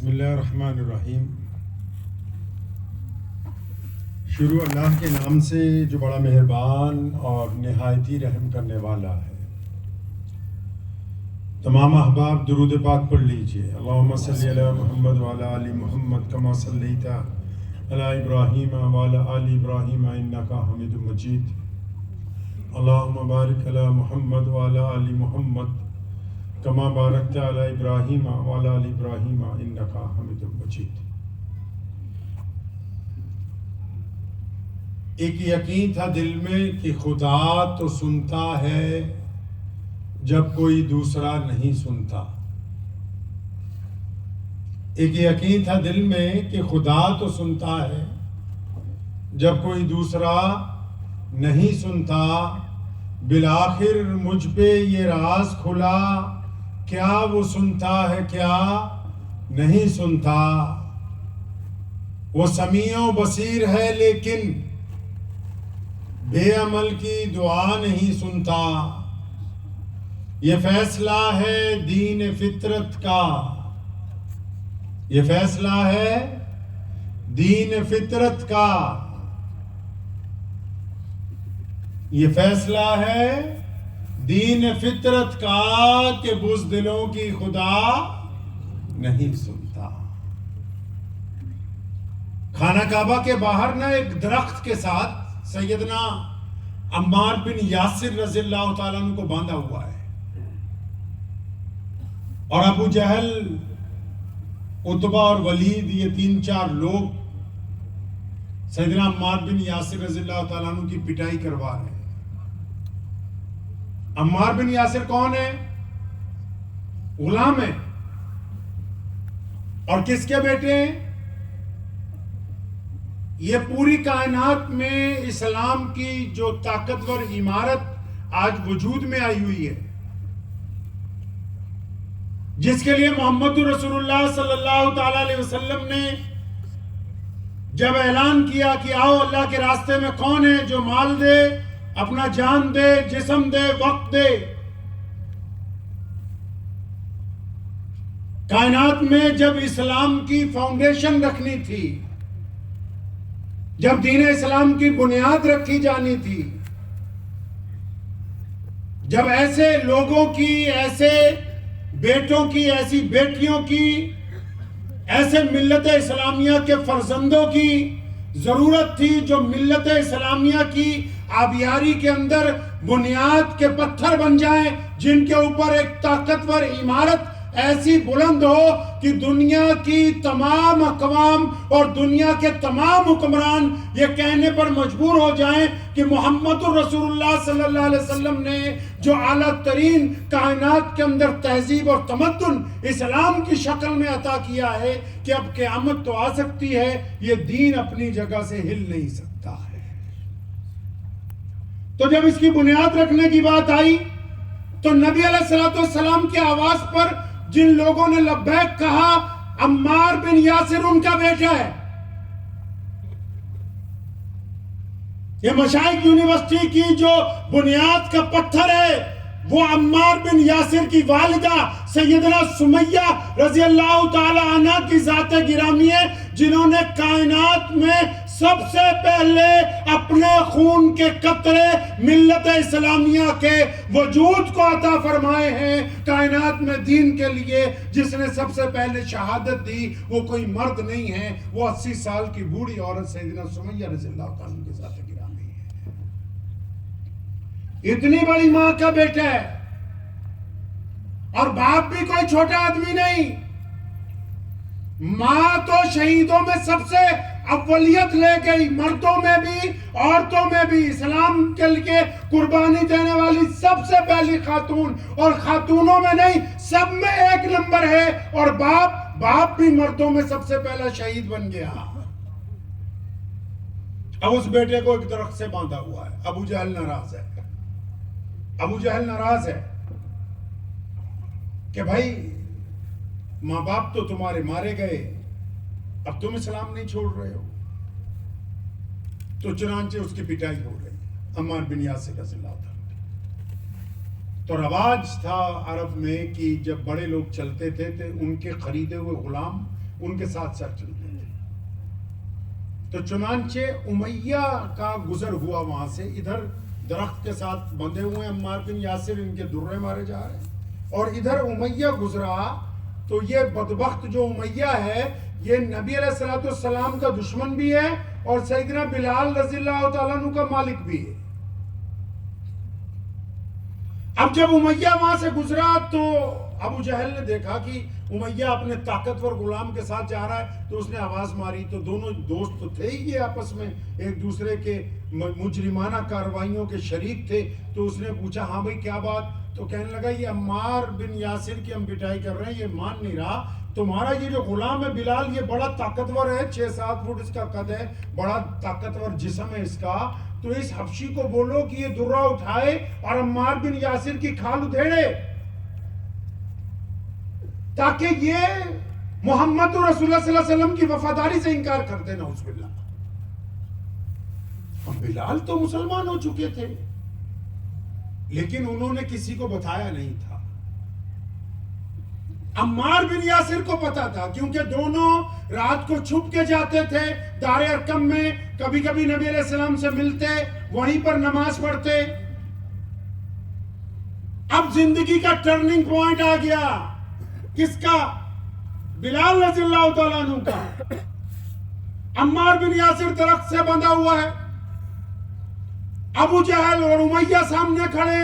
بسم اللہ الرحمن الرحیم۔ شروع اللہ کے نام سے جو بڑا مہربان اور نہایت ہی رحم کرنے والا ہے۔ تمام احباب درود پاک پڑھ لیجئے۔ اللہم صلی علی محمد وعلی آل محمد کما صلیت علی ابراہیم وعلی آل ابراہیم انکا حمید مجید۔ اللہم بارک علی محمد وعلی آل محمد کما بارکت علی ابراہیم وعلی آل ابراہیم انکا حمید مجید۔ ایک یقین تھا دل میں کہ خدا تو سنتا ہے جب کوئی دوسرا نہیں سنتا۔ ایک یقین تھا دل میں کہ خدا تو سنتا ہے جب کوئی دوسرا نہیں سنتا۔ بالآخر مجھ پہ یہ راز کھلا، کیا وہ سنتا ہے کیا نہیں سنتا۔ وہ سمیع و بصیر ہے لیکن بے عمل کی دعا نہیں سنتا۔ یہ فیصلہ ہے دین فطرت کا، یہ فیصلہ ہے دین فطرت کا، یہ فیصلہ ہے دین فطرت کا کہ بزدلوں کی خدا نہیں سنتا۔ خانہ کعبہ کے باہر نہ ایک درخت کے ساتھ سیدنا عمار بن یاسر رضی اللہ تعالیٰ عنہ کو باندھا ہوا ہے، اور ابو جہل، عتبہ اور ولید، یہ 3-4 لوگ سیدنا عمار بن یاسر رضی اللہ تعالیٰ عنہ کی پٹائی کروا رہے ہیں۔ عمار بن یاسر کون ہے؟ غلام ہے، اور کس کے بیٹے ہیں؟ یہ پوری کائنات میں اسلام کی جو طاقتور عمارت آج وجود میں آئی ہوئی ہے، جس کے لیے محمد رسول اللہ صلی اللہ تعالی علیہ وسلم نے جب اعلان کیا کہ آؤ اللہ کے راستے میں کون ہے جو مال دے، اپنا جان دے، جسم دے، وقت دے۔ کائنات میں جب اسلام کی فاؤنڈیشن رکھنی تھی، جب دین اسلام کی بنیاد رکھی جانی تھی، جب ایسے لوگوں کی، ایسے بیٹوں کی، ایسی بیٹیوں کی، ایسے ملت اسلامیہ کے فرزندوں کی ضرورت تھی جو ملت اسلامیہ کی آبیاری کے اندر بنیاد کے پتھر بن جائیں، جن کے اوپر ایک طاقتور عمارت ایسی بلند ہو کہ دنیا کی تمام اقوام اور دنیا کے تمام حکمران یہ کہنے پر مجبور ہو جائیں کہ محمد رسول اللہ صلی اللہ علیہ وسلم نے جو اعلیٰ ترین کائنات کے اندر تہذیب اور تمدن اسلام کی شکل میں عطا کیا ہے کہ اب قیامت تو آ سکتی ہے، یہ دین اپنی جگہ سے ہل نہیں سکتا ہے۔ تو جب اس کی بنیاد رکھنے کی بات آئی تو نبی علیہ السلام کی آواز پر جن لوگوں نے لبیک کہا، عمار بن یاسر ان کا بیٹا ہے۔ یہ مشائخ یونیورسٹی کی جو بنیاد کا پتھر ہے وہ عمار بن یاسر کی والدہ سیدنا سمیہ رضی اللہ تعالی عنہ کی ذات گرامی ہے، جنہوں نے کائنات میں سب سے پہلے اپنے خون کے قطرے ملت اسلامیہ کے وجود کو عطا فرمائے ہیں۔ کائنات میں دین کے لیے جس نے سب سے پہلے شہادت دی وہ کوئی مرد نہیں ہے، وہ 80 سال کی بوڑھی عورت سیدنا سمیہ رضی اللہ تعالیٰ عنہ کی ذات گرامی ہے۔ اتنی بڑی ماں کا بیٹا ہے، اور باپ بھی کوئی چھوٹا آدمی نہیں۔ ماں تو شہیدوں میں سب سے اولیت لے گئی، مردوں میں بھی عورتوں میں بھی، اسلام کے لیے قربانی دینے والی سب سے پہلی خاتون، اور خاتونوں میں نہیں سب میں 1 نمبر ہے۔ اور باپ بھی مردوں میں سب سے پہلا شہید بن گیا۔ اب اس بیٹے کو ایک درخت سے باندھا ہوا ہے۔ ابو جہل ناراض ہے، ابو جہل ناراض ہے کہ بھائی ماں باپ تو تمہارے مارے گئے، اب تم اسلام نہیں چھوڑ رہے ہو۔ تو چنانچہ اس کی پٹائی ہو رہی ہے، عمار بن یاسر رضی اللہ تعالیٰ۔ تو رواج تھا عرب میں کہ جب بڑے لوگ چلتے تھے تو ان کے خریدے ہوئے غلام ان کے ساتھ ساتھ چلتے تھے. تو چنانچہ امیہ کا گزر ہوا وہاں سے. ادھر درخت کے ساتھ بندھے ہوئے عمار بن یاسر, ان کے درے مارے جا رہے ہیں, اور ادھر امیہ گزرا. تو یہ بدبخت جو امیہ ہے یہ نبی علیہ السلام کا دشمن بھی ہے اور سیدنا بلال رضی اللہ تعالیٰ عنہ کا مالک بھی ہے. اب جب امیہ وہاں سے گزرا تو ابو جہل نے دیکھا کہ امیہ اپنے طاقتور غلام کے ساتھ جا رہا ہے, تو اس نے آواز ماری. تو دونوں دوست تو تھے ہی یہ آپس میں ایک دوسرے کے مجرمانہ کارروائیوں کے شریک تھے. تو اس نے پوچھا ہاں بھائی کیا بات؟ تو کہنے لگا یہ عمار بن یاسر کی ہم پٹائی کر رہے ہیں, یہ مان نہیں رہا. تمہارا یہ جو غلام ہے بلال, یہ بڑا طاقتور ہے, 6-7 فٹ اس کا قد ہے, بڑا طاقتور جسم ہے اس کا. تو اس حبشی کو بولو کہ یہ درہ اٹھائے اور عمار بن یاسر کی کھال ادھیڑے, تاکہ یہ محمد رسول اللہ صلی اللہ علیہ وسلم کی وفاداری سے انکار کر دے. نعوذ باللہ. اب بلال تو مسلمان ہو چکے تھے, لیکن انہوں نے کسی کو بتایا نہیں تھا. عمار بن یاسر کو پتا تھا, کیونکہ دونوں رات کو چھپ کے جاتے تھے دار ارقم میں, کبھی کبھی نبی علیہ السلام سے ملتے, وہیں پر نماز پڑھتے. اب زندگی کا ٹرننگ پوائنٹ آ گیا. کس کا؟ بلال رضی اللہ تعالیٰ عنہ کا. عمار بن یاسر درخت سے بندھا ہوا ہے, ابو جہل اور امیہ سامنے کھڑے,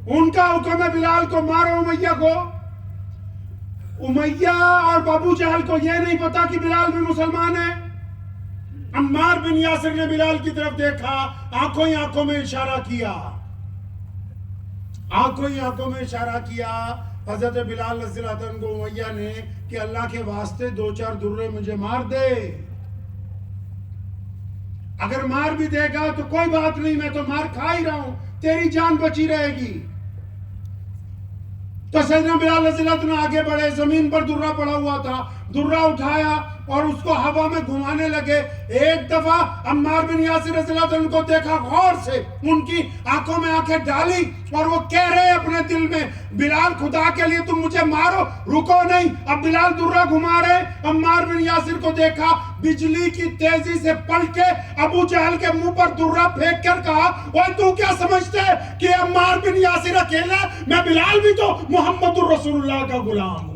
ان کا حکم ہے بلال کو مارو امیہ کو. امیہ اور ابو جہل کو یہ نہیں پتا کہ بلال بھی مسلمان ہے. عمار بن یاسر نے بلال کی طرف دیکھا, آنکھوں ہی آنکھوں میں اشارہ کیا, آنکھوں ہی آنکھوں میں اشارہ کیا. حضرت بلال رضی اللہ عنہ کو امیہ نے کہ اللہ کے واسطے 2-4 درے مجھے مار دے. اگر مار بھی دے گا تو کوئی بات نہیں, میں تو مار کھا ہی رہا ہوں, تیری جان بچی رہے گی. تو سیدنا بلال رضی اللہ عنہ آگے بڑھے, زمین پر درہ پڑا ہوا تھا, درہ اٹھایا اور اس کو ہوا میں گھمانے لگے. ایک دفعہ عمار بن یاسر رضی اللہ عنہ کو دیکھا, غور سے ان کی آنکھوں میں آنکھیں ڈالی اور وہ کہہ رہے اپنے دل میں, بلال خدا کے لیے تم مجھے مارو, رکو نہیں. اب بلال درہ گھما رہے, عمار بن یاسر کو دیکھا, بجلی کی تیزی سے پلٹے ابو جہل کے منہ پر درہ پھینک کر کہا, اوہ تو کیا سمجھتے ہے کہ عمار بن یاسر اکیلا, میں بلال بھی تو محمد الرسول اللہ کا غلام ہوں.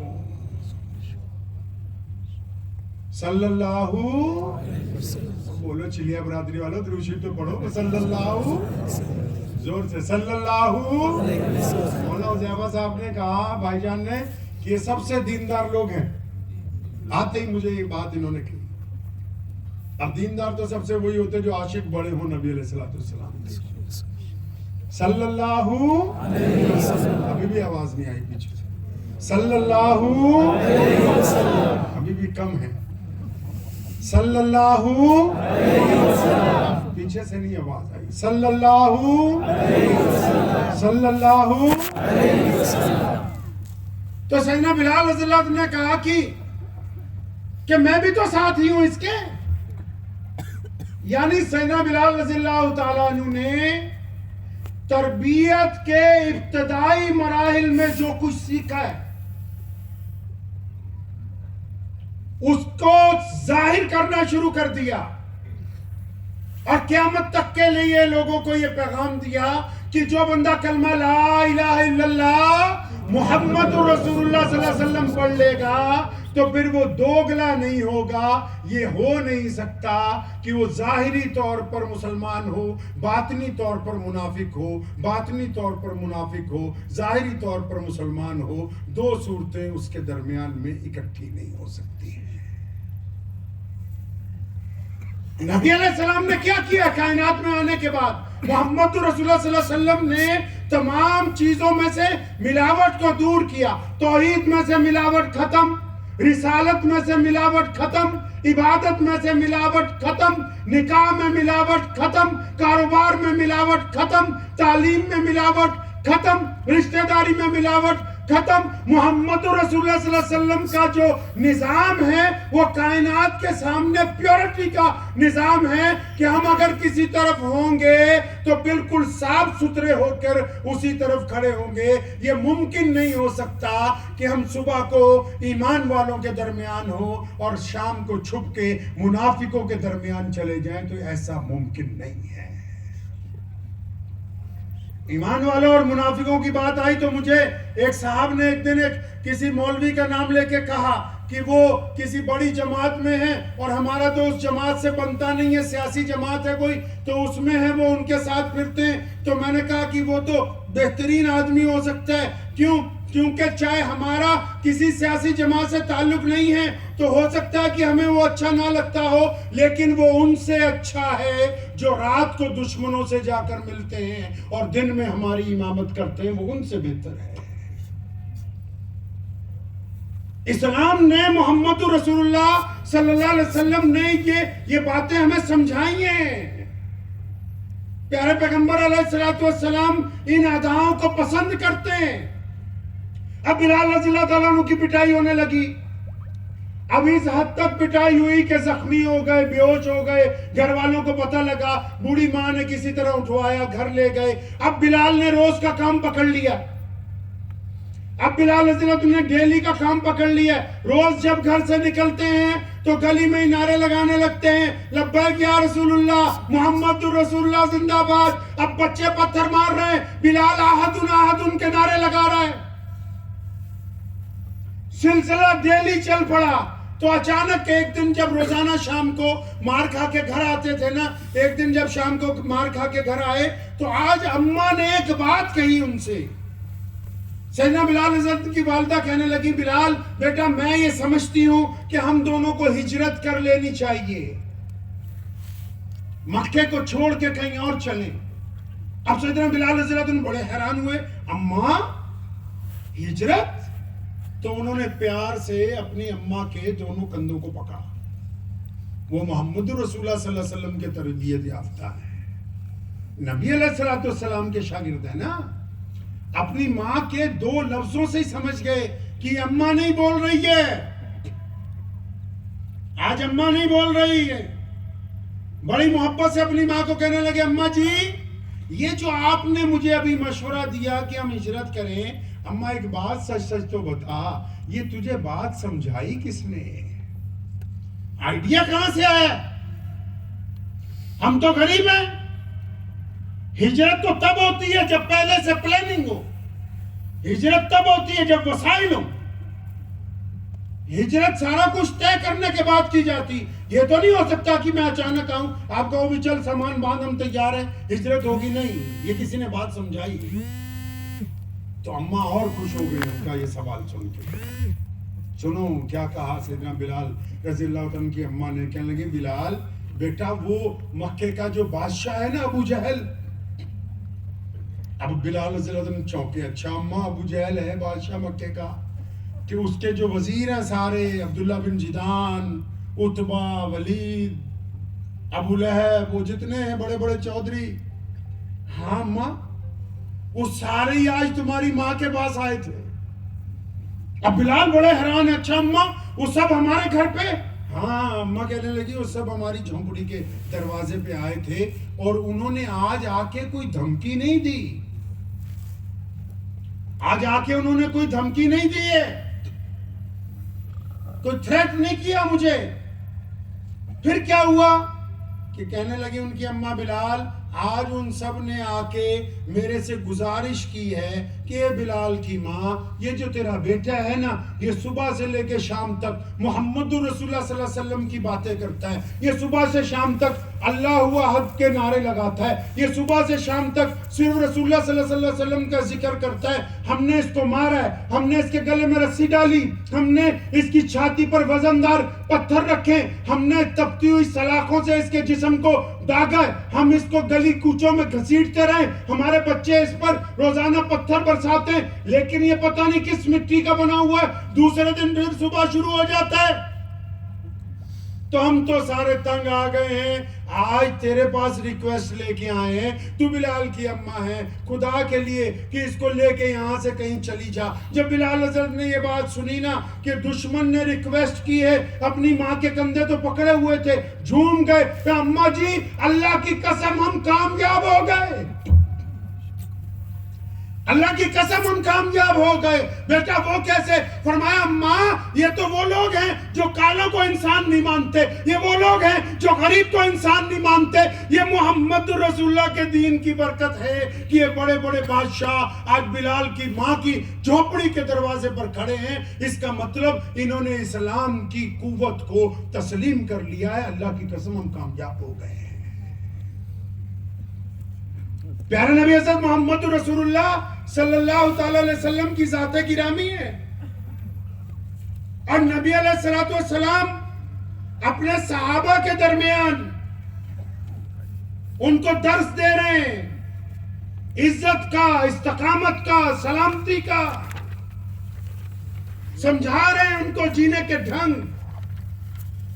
صلی اللہ بولو چلیا برادری والو, درود شریف تو پڑھو. صلی اللہ, زور سے صلی اللہ. مولانا حذیفہ صاحب نے کہا, بھائی جان نے, کہ یہ سب سے دیندار لوگ ہیں. آتے ہی مجھے یہ بات انہوں نے کی. اب دیندار تو سب سے وہی ہوتے جو عاشق بڑے ہوں نبی علیہ السلام. صلی اللہ, ابھی بھی آواز نہیں آئی پیچھے سے. صلی اللہ, ابھی بھی کم ہے. صلی اللہ, پیچھے سے نہیں آواز آئی. صلی اللہ, صلی اللہ. تو سیدنا بلال رضی اللہ عنہ نے کہا کہ میں بھی تو ساتھ ہی ہوں اس کے. یعنی سیدنا بلال رضی اللہ تعالیٰ عنہ نے تربیت کے ابتدائی مراحل میں جو کچھ سیکھا ہے اس کو ظاہر کرنا شروع کر دیا, اور قیامت تک کے لیے لوگوں کو یہ پیغام دیا کہ جو بندہ کلمہ لا الہ الا اللہ محمد رسول اللہ صلی اللہ علیہ وسلم پڑھ لے گا تو پھر وہ دوگلا نہیں ہوگا. یہ ہو نہیں سکتا کہ وہ ظاہری طور پر مسلمان ہو, باطنی طور پر منافق ہو, باطنی طور پر منافق ہو, ظاہری طور پر مسلمان ہو. دو صورتیں اس کے درمیان میں اکٹھی نہیں ہو سکتی. نبی علیہ السلام نے کیا کیا کائنات میں آنے کے بعد؟ محمد رسول اللہ صلی اللہ علیہ وسلم نے تمام چیزوں میں سے ملاوٹ کو دور کیا. توحید میں سے ملاوٹ ختم, رسالت میں سے ملاوٹ ختم, عبادت میں سے ملاوٹ ختم, نکاح میں ملاوٹ ختم, کاروبار میں ملاوٹ ختم, تعلیم میں ملاوٹ ختم, رشتہ داری میں ملاوٹ ختم. محمد رسول اللہ صلی اللہ علیہ وسلم کا جو نظام ہے وہ کائنات کے سامنے پیورٹی کا نظام ہے کہ ہم اگر کسی طرف ہوں گے تو بالکل صاف ستھرے ہو کر اسی طرف کھڑے ہوں گے. یہ ممکن نہیں ہو سکتا کہ ہم صبح کو ایمان والوں کے درمیان ہوں اور شام کو چھپ کے منافقوں کے درمیان چلے جائیں. تو ایسا ممکن نہیں ہے. ایمان والوں اور منافقوں کی بات آئی تو مجھے ایک صاحب نے ایک دن کسی مولوی کا نام لے کے کہا کہ وہ کسی بڑی جماعت میں ہیں اور ہمارا تو اس جماعت سے بنتا نہیں ہے, سیاسی جماعت ہے کوئی تو اس میں ہے, وہ ان کے ساتھ پھرتے ہیں. تو میں نے کہا کہ وہ تو بہترین آدمی ہو سکتا ہے. کیونکہ چاہے ہمارا کسی سیاسی جماعت سے تعلق نہیں ہے تو ہو سکتا ہے کہ ہمیں وہ اچھا نہ لگتا ہو, لیکن وہ ان سے اچھا ہے جو رات کو دشمنوں سے جا کر ملتے ہیں اور دن میں ہماری امامت کرتے ہیں. وہ ان سے بہتر ہے. اسلام نے, محمد رسول اللہ صلی اللہ علیہ وسلم نے یہ باتیں ہمیں سمجھائی ہیں. پیارے پیغمبر علیہ السلام ان اداؤں کو پسند کرتے ہیں. اب بلال رضی اللہ تعالیٰ عنہ کی پٹائی ہونے لگی. اب اس حد تک پٹائی ہوئی کہ زخمی ہو گئے, بے ہوش ہو گئے. گھر والوں کو پتہ لگا, بوڑھی ماں نے کسی طرح اٹھوایا, گھر لے گئے. اب بلال نے روز کا کام پکڑ لیا. اب بلال رضی اللہ عنہ نے ڈیلی کا کام پکڑ لیا. روز جب گھر سے نکلتے ہیں تو گلی میں نعرے لگانے لگتے ہیں, لبیک یا رسول اللہ, محمد رسول اللہ زندہ باد. اب بچے پتھر مار رہے ہیں, بلال احد احد کے نعرے لگا رہا ہے. سلسلہ ڈیلی چل پڑا. تو اچانک ایک دن جب روزانہ شام کو مار کھا کے گھر آتے تھے نا, ایک دن جب شام کو مار کھا کے گھر آئے تو آج اماں نے ایک بات کہی ان سے. سیدنا بلال حضرت کی والدہ کہنے لگی, بلال بیٹا میں یہ سمجھتی ہوں کہ ہم دونوں کو ہجرت کر لینی چاہیے, مکے کو چھوڑ کے کہیں اور چلیں. اب سیدنا بلال حضرت بڑے حیران ہوئے, اماں ہجرت؟ تو انہوں نے پیار سے اپنی اماں کے دونوں کندھوں کو پکڑا. وہ محمد رسول اللہ صلی اللہ علیہ وسلم کے تربیت یافتہ ہے, نبی علیہ السلام کے شاگرد ہیں نا. اپنی ماں کے دو لفظوں سے ہی سمجھ گئے کہ اماں نہیں بول رہی ہے, آج اماں نہیں بول رہی ہے. بڑی محبت سے اپنی ماں کو کہنے لگے, اماں جی یہ جو آپ نے مجھے ابھی مشورہ دیا کہ ہم ہجرت کریں, اماں ایک بات سچ سچ تو بتا, یہ تجھے بات سمجھائی کس نے؟ آئیڈیا کہاں سے آیا؟ ہم تو غریب ہیں. ہجرت تو تب ہوتی ہے جب پہلے سے پلاننگ ہو. ہجرت تب ہوتی ہے جب وسائل ہو. ہجرت سارا کچھ طے کرنے کے بعد کی جاتی. یہ تو نہیں ہو سکتا کہ میں اچانک آؤں, آپ کہو بھی چل سامان باندھ ہم تیار ہیں, ہجرت ہوگی. نہیں, یہ کسی نے بات سمجھائی. تو اماں اور خوش ہو گئی ان کا یہ سوال سن کے. سنو کیا کہا سیدنا بلال رضی اللہ عنہ کی اماں نے. کہنے لگے, بلال بیٹا وہ مکے کا جو بادشاہ ہے نا ابو جہل. اب بلال رضی اللہ عنہ چونکے, اچھا اماں ابو جہل ہے بادشاہ مکے کا, کہ اس کے جو وزیر ہیں سارے, عبداللہ بن جدان, عتبہ, ولید, ابو لہب, وہ جتنے ہیں بڑے بڑے چودھری, ہاں اماں وہ سارے ہی آج تمہاری ماں کے پاس آئے تھے. اب بلال بڑے حیران ہیں, اچھا اماں وہ سب ہمارے گھر پہ؟ ہاں اماں کہنے لگی, وہ سب ہماری جھونپڑی کے دروازے پہ آئے تھے اور انہوں نے آج آ کے کوئی دھمکی نہیں دی. آج آ کے انہوں نے کوئی دھمکی نہیں دی ہے, کوئی تھریٹ نہیں کیا مجھے. پھر کیا ہوا کہ کہنے لگی ان کی اماں, بلال آج ان سب نے آ کے میرے سے گزارش کی ہے کہ اے بلال کی ماں, یہ جو تیرا بیٹا ہے نا, یہ صبح سے لے کے شام تک محمد رسول اللہ صلی اللہ علیہ وسلم کی باتیں کرتا ہے. یہ صبح سے شام تک اللہ احد کے نعرے لگاتا ہے. یہ صبح سے شام تک صرف رسول اللہ صلی اللہ علیہ وسلم کا ذکر کرتا ہے. ہم نے اس کو مارا ہے, ہم نے اس کے گلے میں رسی ڈالی, ہم نے اس کی چھاتی پر وزندار پتھر رکھے, ہم نے تپتی ہوئی سلاخوں سے اس کے جسم کو داغا ہے, ہم اس کو گلی کوچوں میں گھسیٹتے رہے, ہمارے بچے اس پر روزانہ پتھر برساتے ہیں, لیکن یہ پتہ نہیں کس مٹی کا بنا ہوا ہے. دوسرے دن پھر صبح شروع ہو جاتا ہے. تو ہم تو سارے تنگ آ گئے ہیں. آج تیرے پاس ریکویسٹ لے کے آئے ہیں, تو بلال کی اماں ہے, خدا کے لیے کہ اس کو لے کے یہاں سے کہیں چلی جا. جب بلال حضرت نے یہ بات سنی نا کہ دشمن نے ریکویسٹ کی ہے, اپنی ماں کے کندھے تو پکڑے ہوئے تھے, جھوم گئے کہ اماں جی اللہ کی قسم ہم کامیاب ہو گئے, اللہ کی قسم ہم کامیاب ہو گئے. بیٹا وہ کیسے؟ فرمایا ماں یہ تو وہ لوگ ہیں جو کالوں کو انسان نہیں مانتے, یہ وہ لوگ ہیں جو غریب کو انسان نہیں مانتے. یہ محمد رسول اللہ کے دین کی برکت ہے کہ یہ بڑے بڑے بادشاہ آج بلال کی ماں کی جھوپڑی کے دروازے پر کھڑے ہیں. اس کا مطلب انہوں نے اسلام کی قوت کو تسلیم کر لیا ہے. اللہ کی قسم ہم کامیاب ہو گئے ہیں. پیارے نبی حضرت محمد رسول اللہ صلی اللہ تعالی علیہ وسلم کی ذات گرامی ہے, اور نبی علیہ السلام اپنے صحابہ کے درمیان ان کو درس دے رہے ہیں عزت کا, استقامت کا, سلامتی کا, سمجھا رہے ہیں ان کو جینے کے ڈھنگ.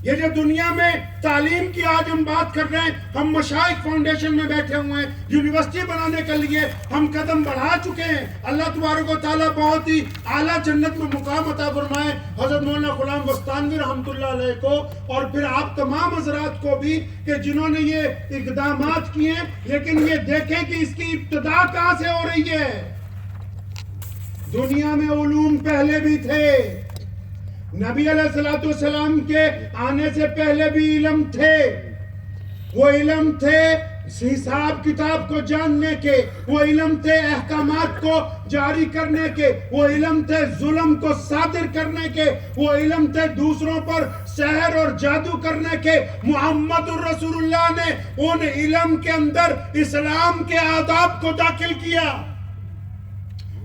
یہ جو دنیا میں تعلیم کی آج ہم بات کر رہے ہیں, ہم مشائخ فاؤنڈیشن میں بیٹھے ہوئے ہیں, یونیورسٹی بنانے کے لیے ہم قدم بڑھا چکے ہیں. اللہ تبارک و تعالیٰ بہت ہی اعلیٰ جنت میں مقام عطا فرمائے حضرت مولانا غلام بستانوی رحمۃ اللہ علیہ کو, اور پھر آپ تمام حضرات کو بھی کہ جنہوں نے یہ اقدامات کیے ہیں. لیکن یہ دیکھیں کہ اس کی ابتدا کہاں سے ہو رہی ہے. دنیا میں علوم پہلے بھی تھے, نبی علیہ السلام کے آنے سے پہلے بھی علم تھے. وہ علم تھے حساب کتاب کو جاننے کے, وہ علم تھے احکامات کو جاری کرنے کے, وہ علم تھے ظلم کو صادر کرنے کے, وہ علم تھے دوسروں پر سحر اور جادو کرنے کے. محمد الرسول اللہ نے ان علم کے اندر اسلام کے آداب کو داخل کیا.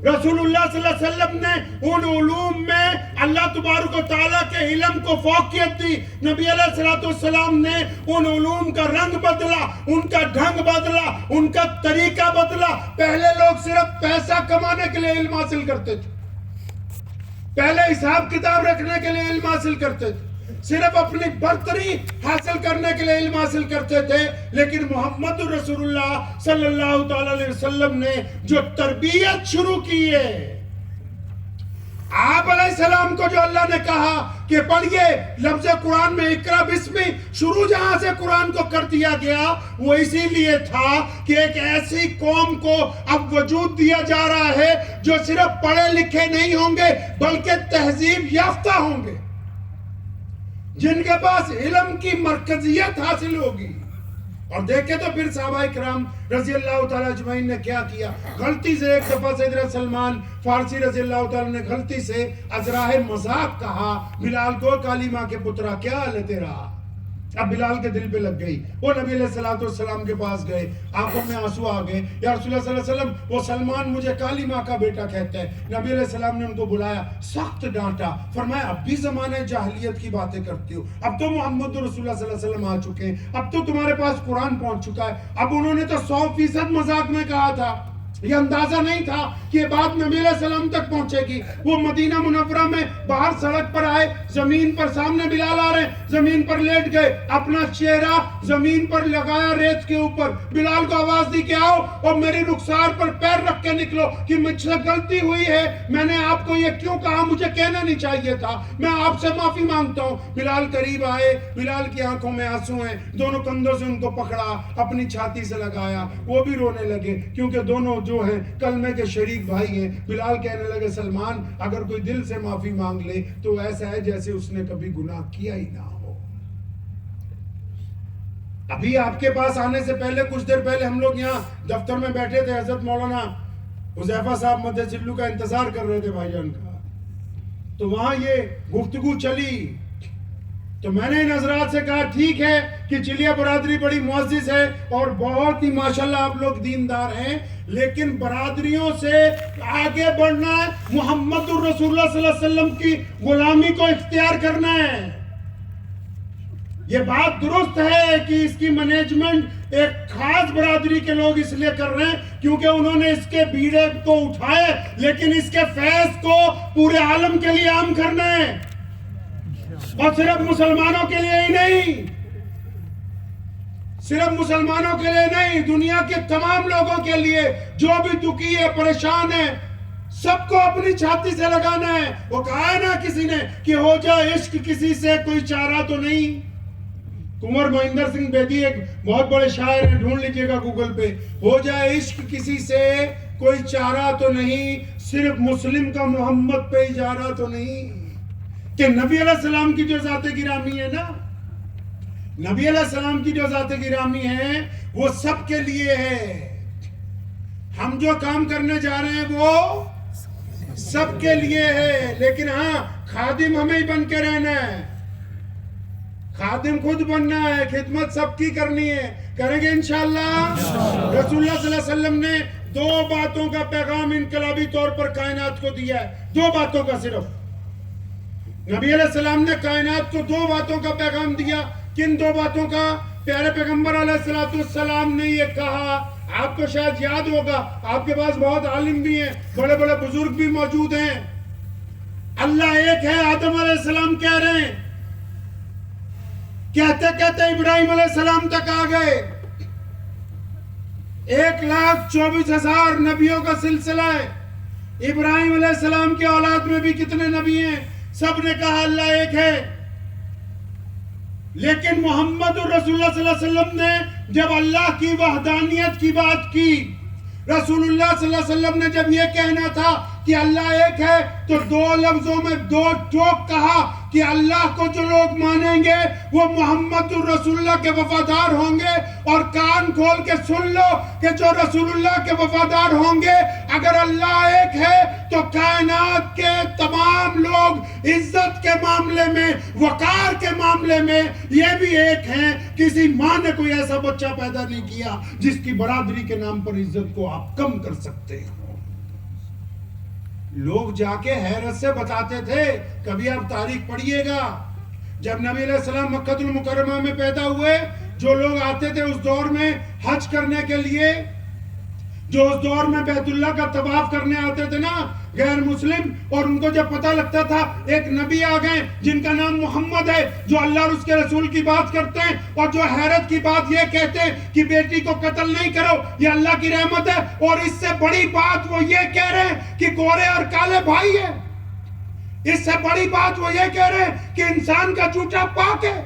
رسول اللہ صلی اللہ علیہ وسلم نے ان علوم میں اللہ تبارک و تعالیٰ کے علم کو فوقیت دی. نبی علیہ السلام نے ان علوم کا رنگ بدلا, ان کا ڈھنگ بدلا, ان کا طریقہ بدلا. پہلے لوگ صرف پیسہ کمانے کے لیے علم حاصل کرتے تھے, پہلے حساب کتاب رکھنے کے لیے علم حاصل کرتے تھے, صرف اپنی برتری حاصل کرنے کے لیے علم حاصل کرتے تھے. لیکن محمد رسول اللہ صلی اللہ تعالی علیہ وسلم نے جو تربیت شروع کی ہے, آپ علیہ السلام کو جو اللہ نے کہا کہ پڑھیے, لفظ قرآن میں اقرا بسمی شروع جہاں سے قرآن کو کر دیا گیا, وہ اسی لیے تھا کہ ایک ایسی قوم کو اب وجود دیا جا رہا ہے جو صرف پڑھے لکھے نہیں ہوں گے بلکہ تہذیب یافتہ ہوں گے, جن کے پاس علم کی مرکزیت حاصل ہوگی. اور دیکھیں تو پھر صحابہ کرام رضی اللہ تعالیٰ اجمعین نے کیا کیا. غلطی سے ایک دفعہ سیدنا سلمان فارسی رضی اللہ تعالیٰ نے غلطی سے ازراہ مذاق کہا بلال کو, کالی ماں کے پترا کیا حال ہے تیرا. اب بلال کے دل پہ لگ گئی. وہ نبی علیہ السلام کے پاس گئے, آنکھوں میں آنسو آ گئے. یا رسول اللہ صلی اللہ علیہ وسلم, وہ سلمان مجھے کالی ماں کا بیٹا کہتا ہے. نبی علیہ السلام نے ان کو بلایا, سخت ڈانٹا, فرمایا اب بھی زمانے جاہلیت کی باتیں کرتے ہو, اب تو محمد رسول اللہ صلی اللہ علیہ وسلم آ چکے ہیں, اب تو تمہارے پاس قرآن پہنچ چکا ہے. اب انہوں نے تو 100% مذاق میں کہا تھا, یہ اندازہ نہیں تھا کہ یہ بات نبی علیہ السلام تک پہنچے گی. وہ مدینہ منورہ میں باہر سڑک پر آئے, زمین پر سامنے بلال آ رہے ہیں, زمین پر لیٹ گئے, اپنا چہرہ زمین پر لگایا ریت کے اوپر. بلال کو آواز دی کہ آؤ اور میری رخسار پر پیر رکھ کے نکلو کہ مجھ سے غلطی ہوئی ہے, میں نے آپ کو یہ کیوں کہا, مجھے کہنا نہیں چاہیے تھا, میں آپ سے معافی مانگتا ہوں. بلال قریب آئے, بلال کی آنکھوں میں آنسو ہیں, دونوں کندھوں سے ان کو پکڑا, اپنی چھاتی سے لگایا, وہ بھی رونے لگے کیونکہ دونوں جو ہیں کلمے کے شریک بھائی ہیں. بلال کہنے لگے سلمان اگر کوئی دل سے معافی مانگ لے تو ایسا ہے جیسے اس نے کبھی گناہ کیا ہی نہ ہو. ابھی آپ کے پاس آنے سے پہلے کچھ دیر پہلے ہم لوگ یہاں دفتر میں بیٹھے تھے, حضرت مولانا حذیفہ صاحب مدد چلو کا انتظار کر رہے تھے بھائی جان کا, تو وہاں یہ گفتگو چلی. تو میں نے ان حضرات سے کہا ٹھیک ہے کہ چلیا برادری بڑی معزز ہے اور بہت ہی ماشاءاللہ آپ لوگ دیندار ہیں, لیکن برادریوں سے آگے بڑھنا ہے, محمد الرسول اللہ صلی اللہ علیہ وسلم کی غلامی کو اختیار کرنا ہے. یہ بات درست ہے کہ اس کی مینجمنٹ ایک خاص برادری کے لوگ اس لیے کر رہے ہیں کیونکہ انہوں نے اس کے بیڑے کو اٹھائے, لیکن اس کے فیض کو پورے عالم کے لیے عام کرنا ہے. اور صرف مسلمانوں کے لیے ہی نہیں، صرف مسلمانوں کے لیے نہیں، دنیا کے تمام لوگوں کے لیے جو بھی دکھی ہے، پریشان ہے، سب کو اپنی چھاتی سے لگانا ہے۔ وہ کہا ہے نا کسی نے کہ ہو جائے عشق کسی سے کوئی چارہ تو نہیں۔ کنور مہندر سنگھ بیدی ایک بہت بڑے شاعر ہیں، ڈھونڈ لیجئے گا گوگل پہ، ہو جائے عشق کسی سے کوئی چارہ تو نہیں، صرف مسلم کا محمد پہ اجارہ تو نہیں۔ کہ نبی علیہ السلام کی جو ذات گرامی ہے نا، نبی علیہ السلام کی جو ذات گرامی ہے وہ سب کے لیے ہے۔ ہم جو کام کرنے جا رہے ہیں وہ سب کے لیے ہے، لیکن ہاں خادم ہمیں ہی بن کے رہنا ہے، خادم خود بننا ہے، خدمت سب کی کرنی ہے، کریں گے انشاءاللہ۔ رسول اللہ صلی اللہ علیہ وسلم نے 2 باتوں کا پیغام انقلابی طور پر کائنات کو دیا ہے، 2 باتوں کا صرف۔ نبی علیہ السلام نے کائنات کو 2 باتوں کا پیغام دیا۔ کن 2 باتوں کا؟ پیارے پیغمبر علیہ السلام نے یہ کہا، آپ کو شاید یاد ہوگا، آپ کے پاس بہت عالم بھی ہیں، بڑے بڑے بزرگ بھی موجود ہیں۔ اللہ ایک ہے، آدم علیہ السلام کہہ رہے ہیں، کہتے کہتے ابراہیم علیہ السلام تک آ گئے۔ 1,24,000 نبیوں کا سلسلہ ہے۔ ابراہیم علیہ السلام کے اولاد میں بھی کتنے نبی ہیں؟ سب نے کہا اللہ ایک ہے، لیکن محمد رسول اللہ صلی اللہ علیہ وسلم نے جب اللہ کی وحدانیت کی بات کی، رسول اللہ صلی اللہ علیہ وسلم نے جب یہ کہنا تھا کہ اللہ ایک ہے، تو 2 لفظوں میں 2 ٹوک کہا کہ اللہ کو جو لوگ مانیں گے وہ محمد رسول اللہ کے وفادار ہوں گے۔ اور کان کھول کے سن لو کہ جو رسول اللہ کے وفادار ہوں گے، اگر اللہ ایک ہے تو کائنات کے تمام لوگ عزت کے معاملے میں، وقار کے معاملے میں یہ بھی ایک ہیں۔ کسی ماں نے کوئی ایسا بچہ پیدا نہیں کیا جس کی برادری کے نام پر عزت کو آپ کم کر سکتے ہیں۔ لوگ جا کے حیرت سے بتاتے تھے، کبھی آپ تاریخ پڑھیے گا، جب نبی علیہ السلام مکہ المکرمہ میں پیدا ہوئے، جو لوگ آتے تھے اس دور میں حج کرنے کے لیے، جو اس دور میں بیت اللہ کا طواف کرنے آتے تھے نا غیر مسلم، اور ان کو جب پتہ لگتا تھا ایک نبی آ گئے جن کا نام محمد ہے، جو اللہ اور اس کے رسول کی بات کرتے ہیں، اور جو حیرت کی بات یہ کہتے ہیں کہ بیٹی کو قتل نہیں کرو، یہ اللہ کی رحمت ہے، اور اس سے بڑی بات وہ یہ کہہ رہے ہیں کہ گورے اور کالے بھائی ہیں، اس سے بڑی بات وہ یہ کہہ رہے ہیں کہ انسان کا جوتا پاک ہے،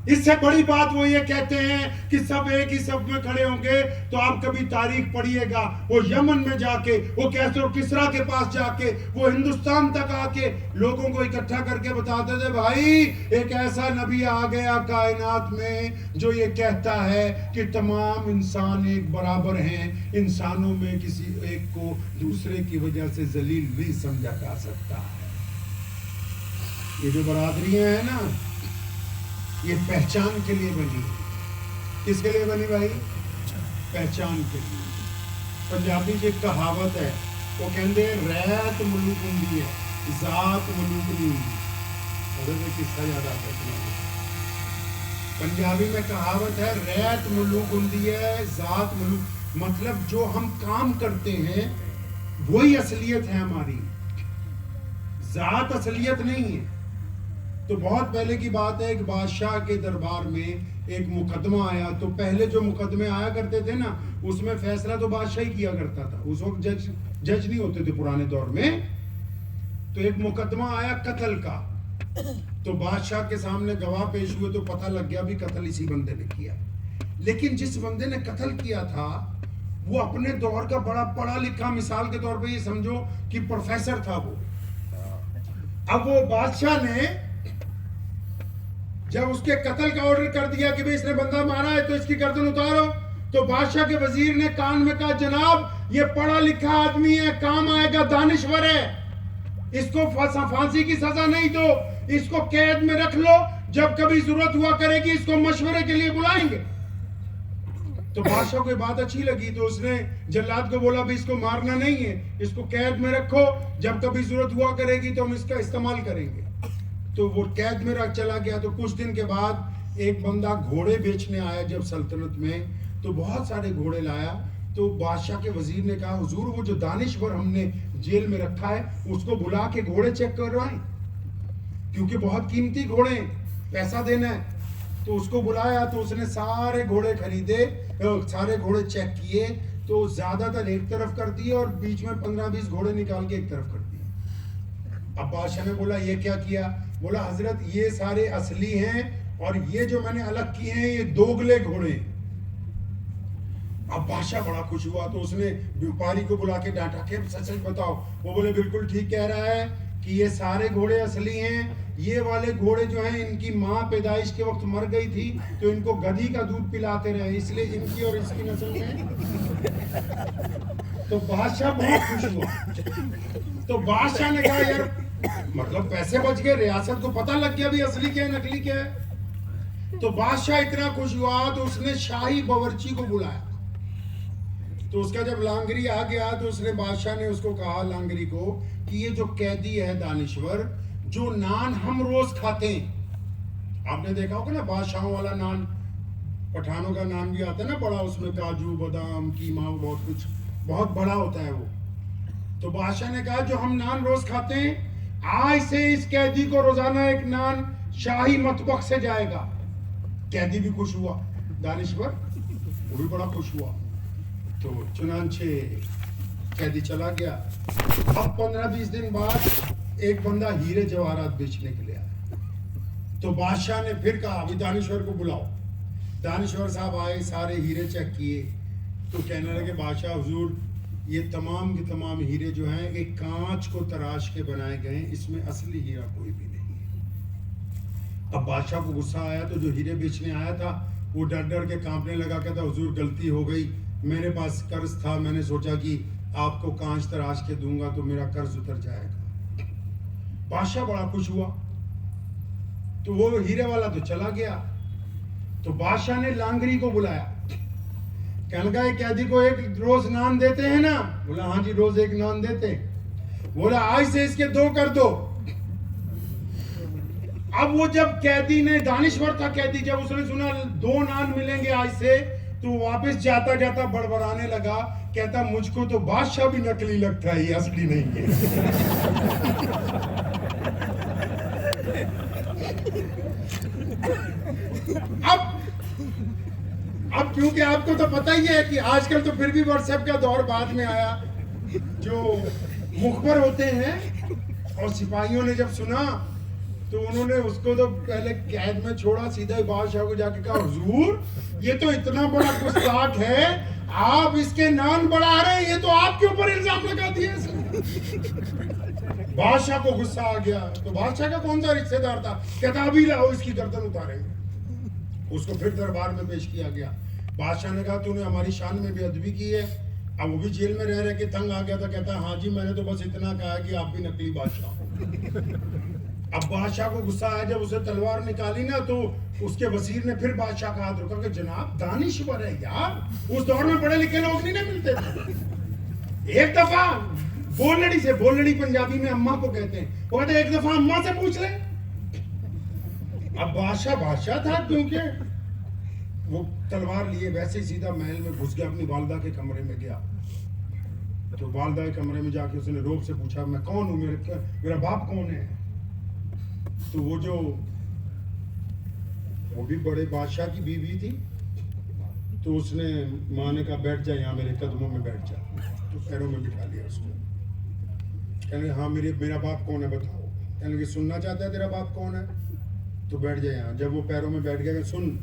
اس سے بڑی بات وہ یہ کہتے ہیں کہ سب ایک ہی صف میں کھڑے ہوں گے۔ تو آپ کبھی تاریخ پڑھیے گا، وہ یمن میں جا کے، وہ کیسر و کسریٰ کے پاس جا کے، وہ ہندوستان تک آ کے لوگوں کو اکٹھا کر کے بتاتے تھے، بھائی ایک ایسا نبی آ گیا کائنات میں جو یہ کہتا ہے کہ تمام انسان ایک برابر ہیں، انسانوں میں کسی ایک کو دوسرے کی وجہ سے ذلیل نہیں سمجھا جا سکتا ہے۔ یہ جو برادریاں ہیں نا، یہ پہچان کے لیے بنی۔ کس کے لیے بنی بھائی؟ پہچان کے لیے۔ پنجابی کی ایک کہاوت ہے، وہ کہندے ریت ملوک ہوندی ہے، ذات ملوک نہیں ہوندی۔ حضرت میں قصہ یاد آتا ہے، پنجابی میں کہاوت ہے ریت ملوک ہوندی ہے، ذات ملوک، مطلب جو ہم کام کرتے ہیں وہی اصلیت ہے ہماری، ذات اصلیت نہیں ہے۔ تو بہت پہلے کی بات ہے، ایک بادشاہ کے دربار میں ایک مقدمہ آیا، تو پہلے جو مقدمے آیا کرتے تھے نا، اس میں فیصلہ تو بادشاہ ہی کیا کرتا تھا، اس وقت جج نہیں ہوتے تھے پرانے دور میں۔ تو ایک مقدمہ آیا قتل کا، تو بادشاہ کے سامنے گواہ پیش ہوئے تو پتہ لگ گیا بھی قتل اسی بندے نے کیا، لیکن جس بندے نے قتل کیا تھا وہ اپنے دور کا بڑا پڑھا لکھا، مثال کے طور پہ یہ سمجھو کہ پروفیسر تھا وہ۔ اب وہ بادشاہ نے جب اس کے قتل کا آرڈر کر دیا کہ اس نے بندہ مارا ہے تو اس کی گردن اتارو، تو بادشاہ کے وزیر نے کان میں کہا جناب یہ پڑھا لکھا آدمی ہے، کام آئے گا، دانشور ہے، اس کو پھانسی کی سزا نہیں دو، اس کو قید میں رکھ لو، جب کبھی ضرورت ہوا کرے گی اس کو مشورے کے لیے بلائیں گے۔ تو بادشاہ کو یہ بات اچھی لگی، تو اس نے جلاد کو بولا بھی اس کو مارنا نہیں ہے، اس کو قید میں رکھو، جب کبھی ضرورت ہوا کرے گی تو ہم اس کا استعمال کریں گے۔ تو وہ قید میں رکھ چلا گیا۔ تو کچھ دن کے بعد ایک بندہ گھوڑے بیچنے آیا جب سلطنت میں، تو بہت سارے گھوڑے لایا۔ تو بادشاہ کے وزیر نے کہا حضور وہ جو دانشور ہم نے جیل میں رکھا ہے اس کو بلا کے گھوڑے چیک کروائیں۔ کیونکہ بہت قیمتی گھوڑے، پیسہ دینا ہے. تو اس کو بلایا تو اس نے سارے گھوڑے خریدے، سارے گھوڑے چیک کیے تو زیادہ تر ایک طرف کر دیے اور بیچ میں 15-20 گھوڑے نکال کے ایک طرف کر دیے. اب بادشاہ نے بولا یہ کیا کیا؟ بولا حضرت یہ سارے اصلی ہیں اور یہ جو میں نے الگ کیے ہیں یہ دوگلے گھوڑے ہیں. اب بادشاہ بڑا خوش ہوا تو اس نے بیوپاری کو بلا کے ڈانٹا کہ سچ سچ بتاؤ. وہ بولے بالکل ٹھیک کہہ رہا ہے کہ یہ سارے گھوڑے اصلی ہیں. یہ والے گھوڑے جو ہیں ان کی ماں پیدائش کے وقت مر گئی تھی تو ان کو گدھی کا دودھ پلاتے رہے، اس لیے ان کی اور اس کی نسل میں. تو بادشاہ بہت خوش ہوا. تو بادشاہ نے کہا یار مطلب پیسے بچ گئے، ریاست کو پتہ لگ گیا بھی اصلی کیا ہے نکلی کیا ہے. تو بادشاہ اتنا خوش ہوا تو اس نے شاہی باورچی کو بلایا. تو اس کا جب لانگری آ گیا تو اس نے بادشاہ نے اس کو کہا لانگری کو کہ یہ جو قیدی ہے دانشور، جو نان ہم روز کھاتے ہیں، آپ نے دیکھا ہوگا نا بادشاہوں والا نان، پٹھانوں کا نان بھی آتا ہے نا بڑا، اس میں کاجو بادام قیمہ بہت کچھ، بہت بڑا ہوتا ہے وہ. تو بادشاہ نے کہا جو ہم نان روز کھاتے ہیں آج سے اس قیدی کو روزانہ ایک نان شاہی مطبخ سے جائے گا. قیدی بھی خوش ہوا، دانشور وہ بھی بڑا خوش ہوا. تو چنانچہ قیدی چلا گیا. اب 15-20 دن بعد ایک بندہ ہیرے جواہرات بیچنے کے لیے آیا. تو بادشاہ نے پھر کہا ابھی دانشور کو بلاؤ. دانشور صاحب آئے، سارے ہیرے چیک کیے تو کہنے لگے بادشاہ حضور یہ تمام کے تمام ہیرے جو ہیں ایک کانچ کو تراش کے بنائے گئے ہیں، اس میں اصلی ہیرا کوئی بھی نہیں ہے. اب بادشاہ کو غصہ آیا تو جو ہیرے بیچنے آیا تھا وہ ڈر ڈر کے کانپنے لگا، کہتا حضور غلطی ہو گئی، میرے پاس قرض تھا، میں نے سوچا کہ آپ کو کانچ تراش کے دوں گا تو میرا قرض اتر جائے گا. بادشاہ بڑا خوش ہوا. تو وہ ہیرے والا تو چلا گیا. تو بادشاہ نے لانگری کو بلایا، کہنے لگا یہ قیدی کو ایک روز نان دیتے ہیں نا؟ بولا ہاں جی روز ایک نان دیتے. بولا آج سے اس کے 2 کر دو. اب وہ جب قیدی نے، دانشور تھا قیدی، جب اس نے سنا 2 نان ملیں گے آج سے تو واپس جاتا جاتا بڑبڑانے لگا، کہتا مجھ کو تو بادشاہ بھی نکلی لگتا ہے، یہ اصلی نہیں ہے. اب کیونکہ آپ کو تو پتہ ہی ہے کہ آج کل تو پھر بھی واٹس ایپ کا دور بعد میں آیا، جو مخبر ہوتے ہیں، اور سپاہیوں نے جب سنا تو انہوں نے اس کو تو پہلے قید میں چھوڑا، سیدھا ہی بادشاہ کو جا کے کہا حضور یہ تو اتنا بڑا گستاخ ہے، آپ اس کے نان بڑھا رہے ہیں، یہ تو آپ کے اوپر الزام لگا دیے. بادشاہ کو غصہ آ گیا. تو بادشاہ کا کون سا رشتہ دار تھا؟ کہتا ابھی لاؤ اس کی گردن اتاریں گے. اس کو پھر دربار میں پیش کیا گیا. بادشاہ نے کہا تو نے ہماری شان میں بے ادبی کی ہے. اب وہ بھی جیل میں رہ کے تنگ آ گیا تھا. کہتا ہاں جی میں نے تو بس اتنا کہا کہ آپ بھی نقلی بادشاہ ہو. اب بادشاہ کو غصہ آیا، جب اسے تلوار نکالی نا تو اس کے وزیر نے پھر بادشاہ کا ہاتھ روکا کہ جناب دانشور ہے یار، اس دور میں پڑھے لکھے لوگ نہیں ملتے تھے. ایک دفعہ بولڑی سے، بولڑی پنجابی میں اماں کو کہتے ہیں، وہ کہتے ہیں ایک دفعہ اماں سے پوچھ لیں. اب بادشاہ تھا کیونکہ وہ تلوار لیے ویسے ہی سیدھا محل میں گھس گیا، اپنی والدہ کے کمرے میں گیا. تو والدہ کے کمرے میں جا کے اس نے روب سے پوچھا میں کون ہوں، میرا باپ کون ہے؟ تو وہ بھی بڑے بادشاہ کی بیوی تھی. تو اس نے ماں نے کہا بیٹھ جا یہاں میرے قدموں میں بیٹھ جا. تو پیروں میں بٹھا لیا اس کو. کہنے لگے ہاں میرا باپ کون ہے بتاؤ. کہنے لگے سننا چاہتا ہے تیرا باپ کون ہے؟ تو بیٹھ جا یہاں. جب وہ پیروں میں بیٹھ گیا کہ سن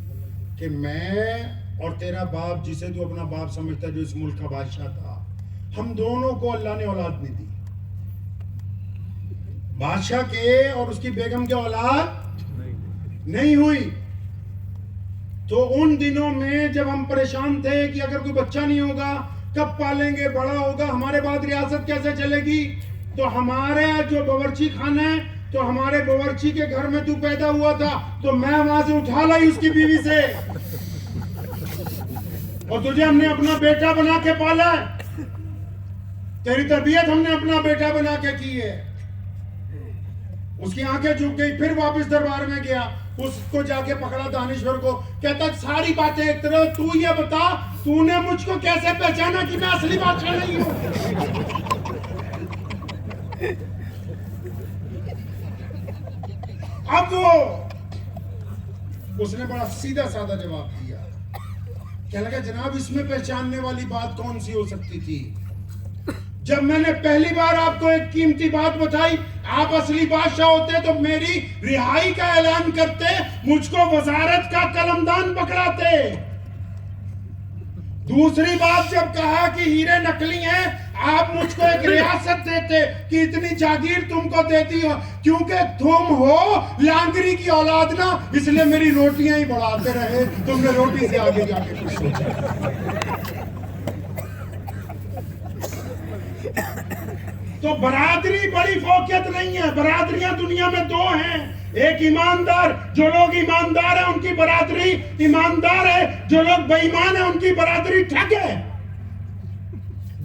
کہ میں اور تیرا باپ جسے تو اپنا باپ سمجھتا ہے، جو اس ملک کا بادشاہ تھا، ہم دونوں کو اللہ نے اولاد نہیں دی. بادشاہ کے اور اس کی بیگم کے اولاد نہیں ہوئی. تو ان دنوں میں جب ہم پریشان تھے کہ اگر کوئی بچہ نہیں ہوگا کب پالیں گے، بڑا ہوگا ہمارے بعد ریاست کیسے چلے گی، تو ہمارے جو باورچی خانہ ہے تو ہمارے باورچی کے گھر میں تو پیدا ہوا تھا تو میں وہاں سے اٹھا لائی اس کی بیوی سے، اور تجھے ہم نے اپنا بیٹا بنا کے پالا ہے. تیری تربیت ہم نے اپنا بیٹا بنا کے کی ہے. اس کی آنکھیں جھک گئی. پھر واپس دربار میں گیا، اس کو جا کے پکڑا دانشور کو. کہتا ساری باتیں ایک طرف، تو یہ بتا تو نے مجھ کو کیسے پہچانا کہ میں اصلی بادشاہ نہیں ہوں. اب وہ اس نے بڑا سیدھا سادہ جواب دیا، کہنے لگا جناب اس میں پہچاننے والی بات کون سی ہو سکتی تھی؟ جب میں نے پہلی بار آپ کو ایک قیمتی بات بتائی، آپ اصلی بادشاہ ہوتے تو میری رہائی کا اعلان کرتے، مجھ کو وزارت کا قلمدان پکڑاتے۔ دوسری بات جب کہا کہ ہیرے نکلی ہیں، آپ مجھ کو ایک ریاست دیتے کہ اتنی جاگیر تم کو دیتی ہو، کیونکہ تم ہو لانگری کی اولاد نا، اس لیے میری روٹیاں ہی بڑھاتے رہے، تم نے روٹی سے آگے جا کے کچھ سوچا۔ تو برادری بڑی فوقیت نہیں ہے، برادریاں دنیا میں دو ہیں، ایک ایماندار، جو لوگ ایماندار ہیں ان کی برادری ایماندار ہے، جو لوگ بے ایمان ہیں ان کی برادری ٹھگ ہے۔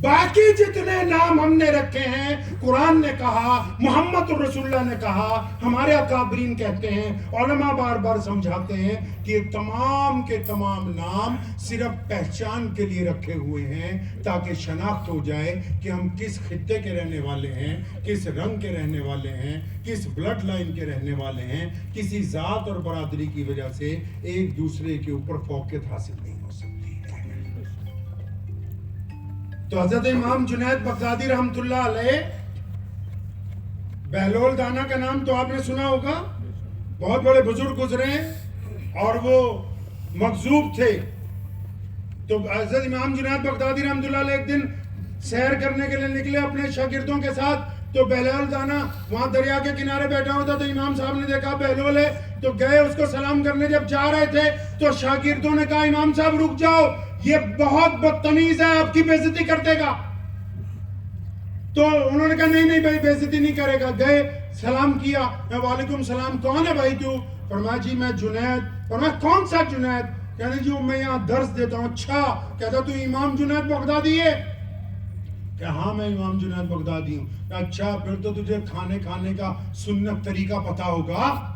باقی جتنے نام ہم نے رکھے ہیں، قرآن نے کہا، محمد رسول اللہ نے کہا، ہمارے اکابرین کہتے ہیں، علماء بار بار سمجھاتے ہیں کہ یہ تمام کے تمام نام صرف پہچان کے لیے رکھے ہوئے ہیں تاکہ شناخت ہو جائے کہ ہم کس خطے کے رہنے والے ہیں، کس رنگ کے رہنے والے ہیں، کس بلڈ لائن کے رہنے والے ہیں۔ کسی ذات اور برادری کی وجہ سے ایک دوسرے کے اوپر فوقیت حاصل نہیں ہو سکتی۔ تو حضرت امام جنید بغدادی رحمت اللہ علیہ، بہلول دانا کا نام تو آپ نے سنا ہوگا، بہت بڑے بزرگ گزرے ہیں اور وہ مغضوب تھے۔ تو حضرت امام جنید بغدادی رحمت اللہ علیہ ایک دن سیر کرنے کے لیے نکلے اپنے شاگردوں کے ساتھ، تو بہلول دانا وہاں دریا کے کنارے بیٹھا ہوتا، تو امام صاحب نے دیکھا بہلول ہے، تو گئے اس کو سلام کرنے۔ جب جا رہے تھے تو شاگردوں نے کہا امام صاحب رک جاؤ، یہ بہت بدتمیز ہے، آپ کی بے عزتی کر دے گا۔ تو انہوں نے کہا نہیں نہیں بھائی بے عزتی نہیں کرے گا۔ گئے سلام کیا، وعلیکم السلام، کون ہے بھائی تو؟ فرمایا جی میں جنید۔ فرمایا کون سا جنید؟ کہنے جی میں یہاں درس دیتا ہوں۔ اچھا، کہتا تو امام جنید بغدادی ہے؟ کہ ہاں میں امام جنید بغدادی ہوں۔ اچھا پھر تو تجھے کھانے کا سنت طریقہ پتا ہوگا۔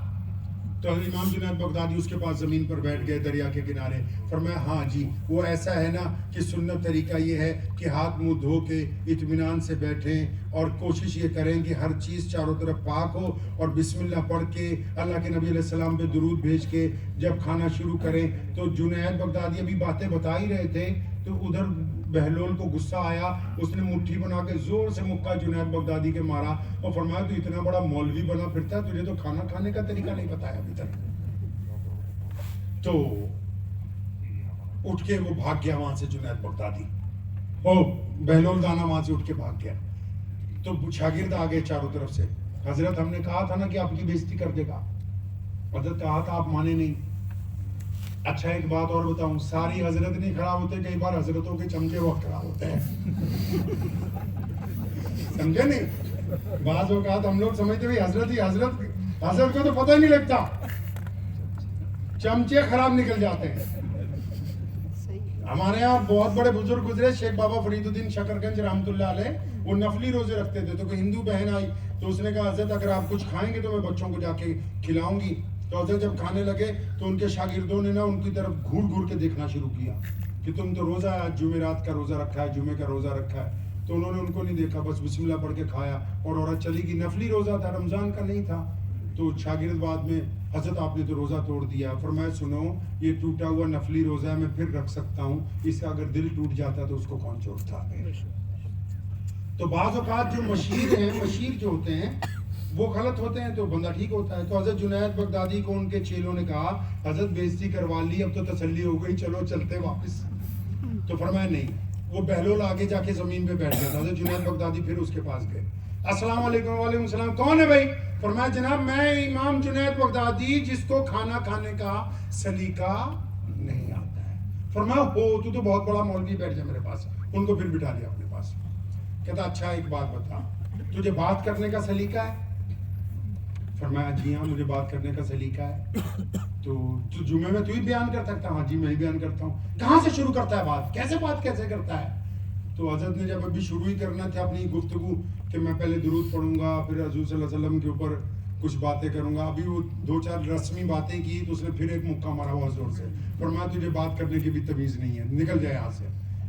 تو امام جنید بغدادی اس کے پاس زمین پر بیٹھ گئے دریا کے کنارے۔ فرمایا ہاں جی وہ ایسا ہے نا کہ سنت طریقہ یہ ہے کہ ہاتھ منہ دھو کے اطمینان سے بیٹھیں اور کوشش یہ کریں کہ ہر چیز چاروں طرف پاک ہو، اور بسم اللہ پڑھ کے اللہ کے نبی علیہ السلام پہ درود بھیج کے جب کھانا شروع کریں۔ تو جنید بغدادی ابھی باتیں بتا ہی رہے تھے، تو ادھر بہلول کو غصہ آیا، اس نے مٹھی بنا کے زور سے مکہ جنید بغدادی کے مارا اور فرمایا تو اتنا بڑا مولوی بنا پھرتا ہے، تجھے تو کھانا کھانے کا طریقہ نہیں بتایا ابھی تک۔ تو اٹھ کے وہ بھاگ گیا وہاں سے جنید بغدادی، بہلول دانا وہاں سے اٹھ کے بھاگ گیا۔ تو شاگرد آگے چاروں طرف سے، حضرت ہم نے کہا تھا نا کہ آپ کی بے عزتی کر دے گا۔ حضرت کہا تھا آپ مانے نہیں۔ اچھا ایک بات اور بتاؤں، ساری حضرت نہیں خراب ہوتے، کئی بار حضرتوں کے چمچے وقت خراب ہوتے ہیں، سمجھے نہیں؟ بعض اوقات ہم لوگ سمجھتے ہیں حضرت ہی حضرت کو تو پتہ ہی نہیں لگتا، چمچے خراب نکل جاتے ہیں۔ ہمارے یہاں بہت بڑے بزرگ گزرے، شیخ بابا فرید الدین شکرگنج رحمت اللہ علیہ، وہ نفلی روزے رکھتے تھے۔ تو کوئی ہندو بہن آئی تو اس نے کہا حضرت اگر آپ کچھ کھائیں گے تو میں بچوں کو جا کے کھلاؤں گی۔ تو حضرت جب کھانے لگے تو ان کے شاگردوں نے نا ان کی طرف گھور گھور کے دیکھنا شروع کیا کہ تم تو روزہ جمعرات کا روزہ رکھا ہے، جمعے کا روزہ رکھا ہے۔ تو انہوں نے ان کو نہیں دیکھا، بس بسم اللہ پڑھ کے کھایا اور عورت چلی گئی۔ نفلی روزہ تھا، رمضان کا نہیں تھا۔ تو شاگرد بعد میں حضرت آپ نے تو روزہ توڑ دیا۔ فرمایا سنو یہ ٹوٹا ہوا نفلی روزہ ہے، میں پھر رکھ سکتا ہوں، اس کا اگر دل ٹوٹ جاتا تو اس کو کون چھوڑتا ہے۔ تو بعض اوقات جو مشیر جو ہوتے ہیں وہ غلط ہوتے ہیں تو بندہ ٹھیک ہوتا ہے۔ تو حضرت جنید بغدادی کو ان کے چیلوں نے کہا حضرت بے عزتی کروا لی، اب تو تسلی ہو گئی، چلو چلتے واپس۔ تو فرمایا نہیں۔ وہ بہلول آگے جا کے زمین پہ بیٹھ گیا تھا۔ حضرت جنید بغدادی پھر اس کے پاس گئے، السلام علیکم۔ وعلیکم السلام، کون ہے بھائی؟ فرمایا جناب میں امام جنید بغدادی جس کو کھانا کھانے کا سلیقہ نہیں آتا ہے۔ فرمایا تو بہت بڑا مولوی، بیٹھ جا میرے پاس۔ ان کو پھر بٹھا لیا اپنے پاس۔ کہتا اچھا ایک بات بتا، تجھے بات کرنے کا سلیقہ ہے؟ فرمایا جی ہاں مجھے بات کرنے کا سلیقہ ہے۔ تو جمعے میں تو ہی بیان کر سکتا؟ ہاں جی میں ہی بیان کرتا ہوں۔ کہاں سے شروع کرتا ہے بات کیسے کرتا ہے؟ تو حضرت نے جب ابھی شروع ہی کرنا تھا اپنی گفتگو کہ میں پہلے درود پڑھوں گا، پھر حضور صلی اللہ علیہ وسلم کے اوپر کچھ باتیں کروں گا، ابھی وہ 2-4 رسمی باتیں کی تو اس نے پھر ایک مکہ مارا ہوا زور سے۔ فرمایا تجھے بات کرنے کی بھی تمیز نہیں ہے، نکل جائے یہاں سے۔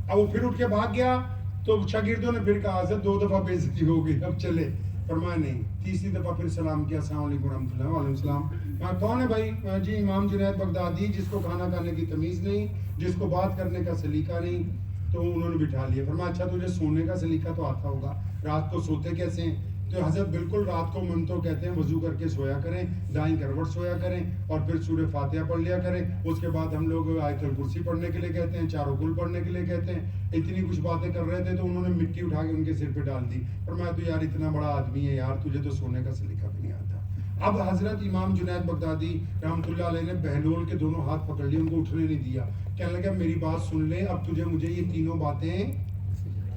اب وہ پھر اٹھ کے بھاگ گیا۔ تو شاگردوں نے پھر کہا حضرت 2 دفعہ بے عزتی ہو گئی، اب چلے۔ فرمایا نہیں. تیسری دفعہ پھر سلام کیا, السلام علیکم ورحمۃ اللہ. وعلیکم السلام. کون ہے بھائی؟ جی امام جنید بغدادی, جس کو کھانا کھانے کی تمیز نہیں, جس کو بات کرنے کا سلیقہ نہیں. تو انہوں نے بٹھا لیا. فرمایا اچھا تجھے سونے کا سلیقہ تو آتا ہوگا, رات کو سوتے کیسے ہیں؟ تو حضرت بالکل رات کو منتو کہتے ہیں وضو کر کے سویا کریں, دائیں کروٹ سویا کریں, اور پھر سورہ فاتحہ پڑھ لیا کریں. اس کے بعد ہم لوگ آیت الکرسی پڑھنے کے لیے کہتے ہیں, چاروں کل پڑھنے کے لیے کہتے ہیں. اتنی کچھ باتیں کر رہے تھے تو انہوں نے مٹی اٹھا کے ان کے سر پہ ڈال دی. اور میں تو یار اتنا بڑا آدمی ہے یار, تجھے تو سونے کا سلیقہ بھی نہیں آتا. اب حضرت امام جنید بغدادی رحمۃ اللہ علیہ نے بہلول کے دونوں ہاتھ پکڑ لیے, ان کو اٹھنے نہیں دیا. کہنے لگا میری بات سن لے, اب تجھے مجھے یہ تینوں باتیں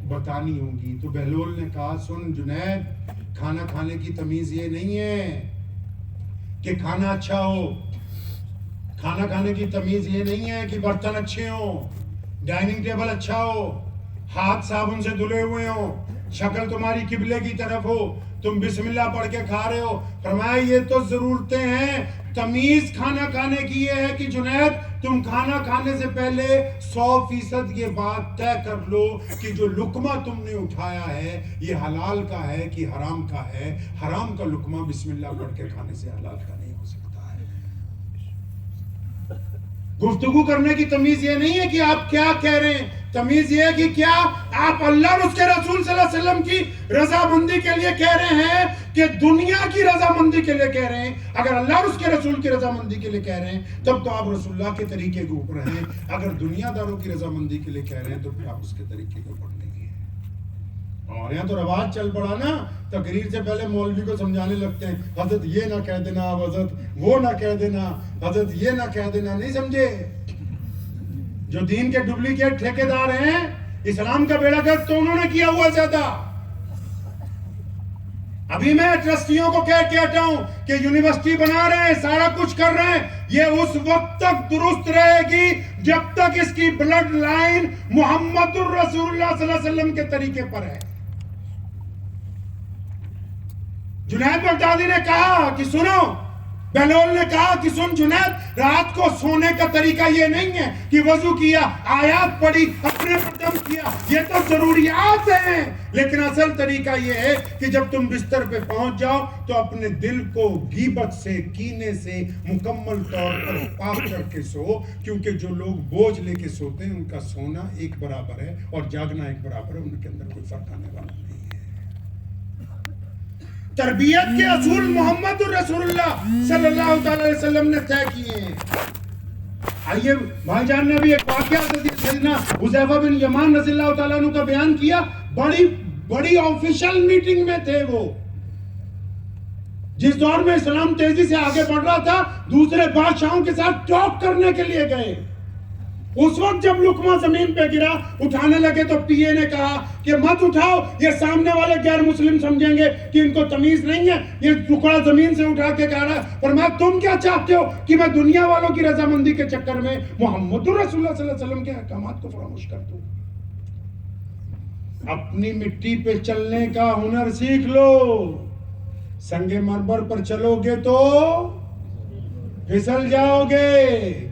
بتانی ہوں گی. تو بہلول نے کہا سن جنید, کھانا کھانے کی تمیز یہ نہیں ہے کہ کھانا اچھا ہو, کھانا کھانے کی تمیز یہ نہیں ہے کہ برتن اچھے ہوں, ڈائننگ ٹیبل اچھا ہو, ہاتھ صابن سے دھلے ہوئے ہوں, شکل تمہاری قبلے کی طرف ہو, تم بسم اللہ پڑھ کے کھا رہے ہو. فرمایا یہ تو ضرورتیں ہیں. تمیز کھانا کھانے کی یہ ہے کہ جنید تم کھانا کھانے سے پہلے 100% یہ بات طے کر لو کہ جو لقمہ تم نے اٹھایا ہے یہ حلال کا ہے کہ حرام کا ہے. حرام کا لقمہ بسم اللہ پڑھ کے کھانے سے حلال کا نہیں ہو سکتا ہے. گفتگو کرنے کی تمیز یہ نہیں ہے کہ آپ کیا کہہ رہے ہیں, تمیز یہ ہے کہ کیا آپ اللہ اور اس کے رسول صلی اللہ علیہ وسلم کی رضامندی کے لیے کہہ رہے ہیں کہ دنیا کی رضامندی کے لیے کہہ رہے ہیں. اگر اللہ اور اس کے رسول کی رضامندی کے لیے کہہ رہے ہیں تب تو آپ رسول اللہ کے طریقے کے اوپر ہیں. اگر دنیا داروں کی رضامندی کے لیے کہہ رہے ہیں تو پھر آپ اس کے طریقے کے اوپر نہیں ہیں. اور یہاں تو رواج چل پڑا نا, تقریر سے پہلے مولوی کو سمجھانے لگتے ہیں حضرت یہ نہ کہہ دینا, حضرت وہ نہ کہہ دینا, حضرت یہ نہ کہہ دینا. نہیں سمجھے, جو دین کے ڈپلیکیٹ ٹھیکیدار ہیں اسلام کا بیڑا گرد تو انہوں نے کیا ہوا زیادہ. ابھی میں ٹرسٹیوں کو کہہ کے ہٹا ہوں کہ یونیورسٹی بنا رہے ہیں, سارا کچھ کر رہے ہیں, یہ اس وقت تک درست رہے گی جب تک اس کی بلڈ لائن محمد الرسول اللہ صلی اللہ علیہ وسلم کے طریقے پر ہے. جنید بغدادی نے کہا کہ سنو, بہلول نے کہا کہ سن جنید, رات کو سونے کا طریقہ یہ نہیں ہے کہ وضو کیا, آیات پڑھی, اپنے پر دم کیا, یہ تو ضروریات ہیں, لیکن اصل طریقہ یہ ہے کہ جب تم بستر پہ پہنچ جاؤ تو اپنے دل کو غیبت سے, کینے سے مکمل طور پر پاک کر کے سو, کیونکہ جو لوگ بوجھ لے کے سوتے ہیں ان کا سونا ایک برابر ہے اور جاگنا ایک برابر ہے, ان کے اندر کوئی فرق آنے والا نہیں ہے. تربیت کے اصول محمد الرسول اللہ صلی اللہ علیہ وسلم نے طے کیے ہیں. آئیے بھائی جان نے بھی ایک واقعہ سیدنا حذیفہ بن یمان رضی اللہ تعالیٰ عنہ کا بیان کیا. بڑی آفیشل میٹنگ میں تھے وہ, جس دور میں اسلام تیزی سے آگے بڑھ رہا تھا, دوسرے بادشاہوں کے ساتھ ٹاک کرنے کے لیے گئے. اس وقت جب لقمہ زمین پہ گرا, اٹھانے لگے تو پی اے نے کہا کہ مت اٹھاؤ, یہ سامنے والے غیر مسلم سمجھیں گے کہ ان کو تمیز نہیں ہے, یہ ٹکڑا زمین سے اٹھا کے کہہ رہا ہے. فرمایا تم کیا چاہتے ہو کہ میں دنیا والوں کی رضامندی کے چکر میں محمد رسول اللہ صلی اللہ علیہ وسلم کے احکامات کو فراموش کر دوں؟ اپنی مٹی پہ چلنے کا ہنر سیکھ لو. سنگ مرمر پر چلو گے تو پھسل جاؤ گے.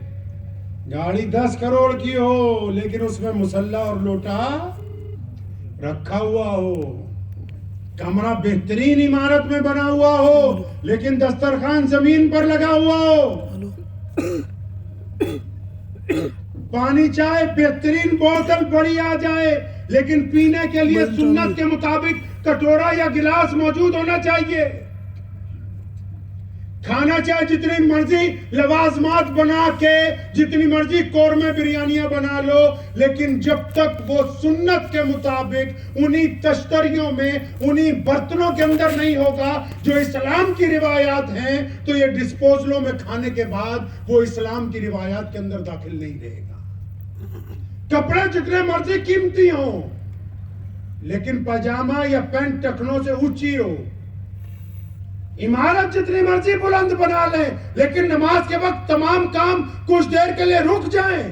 گاڑی 10 کروڑ کی ہو لیکن اس میں مسلح اور لوٹا رکھا ہوا ہو, کمرہ بہترین عمارت میں بنا ہوا ہو لیکن دسترخوان زمین پر لگا ہوا ہو, پانی چائے بہترین بوتل بڑی آ جائے لیکن پینے کے لیے سنت کے مطابق کٹورا یا گلاس موجود ہونا چاہیے. کھانا چاہے جتنی مرضی لوازمات بنا کے, جتنی مرضی قورمے بریانیاں بنا لو, لیکن جب تک وہ سنت کے مطابق انہی تشتریوں میں, انہی برتنوں کے اندر نہیں ہوگا جو اسلام کی روایات ہیں, تو یہ ڈسپوزلوں میں کھانے کے بعد وہ اسلام کی روایات کے اندر داخل نہیں رہے گا. کپڑے جتنے مرضی قیمتی ہوں لیکن پاجامہ یا پینٹ ٹخنوں سے اونچی ہو, عمارت جتنی مرضی بلند بنا لیں لیکن نماز کے وقت تمام کام کچھ دیر کے لیے رک جائیں.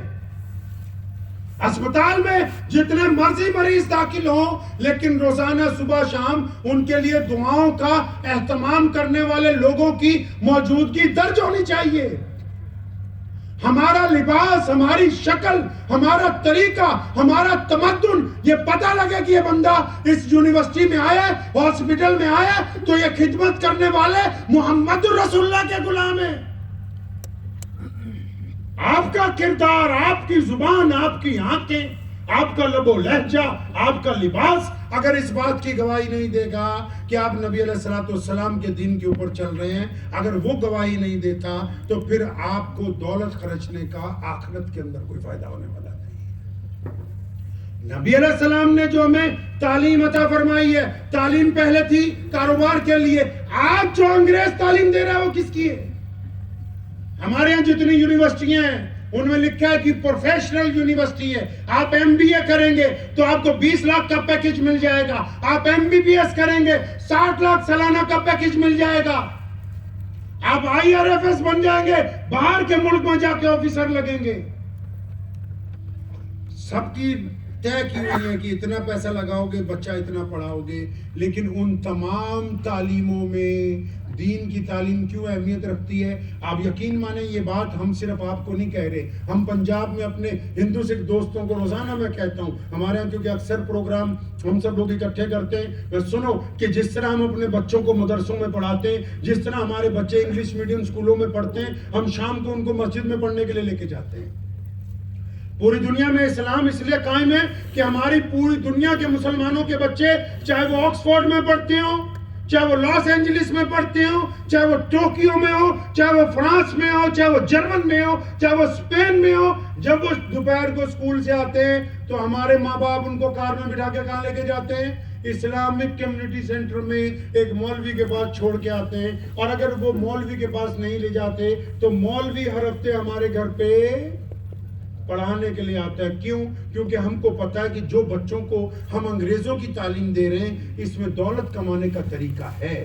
اسپتال میں جتنے مرضی مریض داخل ہوں لیکن روزانہ صبح شام ان کے لیے دعاؤں کا اہتمام کرنے والے لوگوں کی موجودگی درج ہونی چاہیے. ہمارا لباس، ہماری شکل، ہمارا طریقہ، ہمارا تمدن، یہ پتہ لگے کہ یہ بندہ اس یونیورسٹی میں آیا ہے، ہاسپٹل میں آیا ہے، تو یہ خدمت کرنے والے محمد رسول اللہ کے غلام ہیں۔ آپ کا کردار، آپ کی زبان، آپ کی آنکھیں، آپ کا لب و لہجہ، آپ کا لباس اگر اس بات کی گواہی نہیں دے گا کہ آپ نبی علیہ السلام کے دین کے اوپر چل رہے ہیں، اگر وہ گواہی نہیں دیتا تو پھر آپ کو دولت خرچنے کا آخرت کے اندر کوئی فائدہ ہونے والا نہیں۔ نبی علیہ السلام نے جو ہمیں تعلیم عطا فرمائی ہے، تعلیم پہلے تھی کاروبار کے لیے، آج جو انگریز تعلیم دے رہا ہے وہ کس کی ہے؟ ہمارے یہاں جتنی یونیورسٹیاں ہیں ان میں لکھا ہے کہ پروفیشنل یونیورسٹی ہے، آپ ایم بی اے کریں گے تو آپ کو 20 لاکھ کا پیکج مل جائے گا، آپ ایم بی بی ایس کریں گے 60 لاکھ سالانہ کا پیکج مل جائے گا، آپ آئی آر ایف ایس بن جائیں گے، باہر کے ملک میں جا کے آفیسر لگیں گے۔ سب کی طے کی ہوئی ہے کہ اتنا پیسہ لگاؤ گے، بچہ اتنا پڑھاؤ گے، لیکن ان تمام تعلیموں میں دین کی تعلیم کیوں اہمیت رکھتی ہے؟ آپ یقین مانیں یہ بات ہم صرف آپ کو نہیں کہہ رہے، ہم پنجاب میں اپنے ہندو سکھ دوستوں کو روزانہ میں کہتا ہوں، ہمارے یہاں کیونکہ اکثر پروگرام ہم سب لوگ اکٹھے کرتے ہیں، میں سنو کہ جس طرح ہم اپنے بچوں کو مدرسوں میں پڑھاتے ہیں، جس طرح ہمارے بچے انگلش میڈیم سکولوں میں پڑھتے ہیں، ہم شام کو ان کو مسجد میں پڑھنے کے لیے لے کے جاتے ہیں۔ پوری دنیا میں اسلام اس لیے قائم ہے کہ ہماری پوری دنیا کے مسلمانوں کے بچے چاہے وہ آکسفورڈ میں پڑھتے ہوں، چاہے وہ لاس اینجلس میں پڑھتے ہوں، چاہے وہ ٹوکیو میں ہو، چاہے وہ فرانس میں ہو، چاہے وہ جرمن میں ہو، چاہے وہ اسپین میں ہو، جب وہ دوپہر کو اسکول سے آتے ہیں تو ہمارے ماں باپ ان کو کار میں بٹھا کے کہاں لے کے جاتے ہیں؟ اسلامک کمیونٹی سینٹر میں ایک مولوی کے پاس چھوڑ کے آتے ہیں، اور اگر وہ مولوی کے پاس نہیں لے جاتے تو مولوی ہر ہفتے ہمارے گھر پہ پڑھانے کے لیے آتا ہے۔ کیوں؟ کیونکہ ہم کو پتا ہے کہ جو بچوں کو ہم انگریزوں کی تعلیم دے رہے ہیں اس میں دولت کمانے کا طریقہ ہے،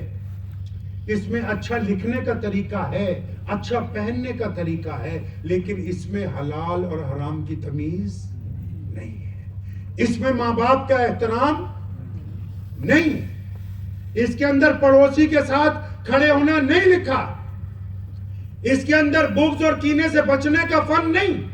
اس میں اچھا لکھنے کا طریقہ ہے، اچھا پہننے کا طریقہ ہے، لیکن اس میں حلال اور حرام کی تمیز نہیں ہے، اس میں ماں باپ کا احترام نہیں ہے، اس کے اندر پڑوسی کے ساتھ کھڑے ہونا نہیں لکھا، اس کے اندر بغض اور کینے سے بچنے کا فن نہیں۔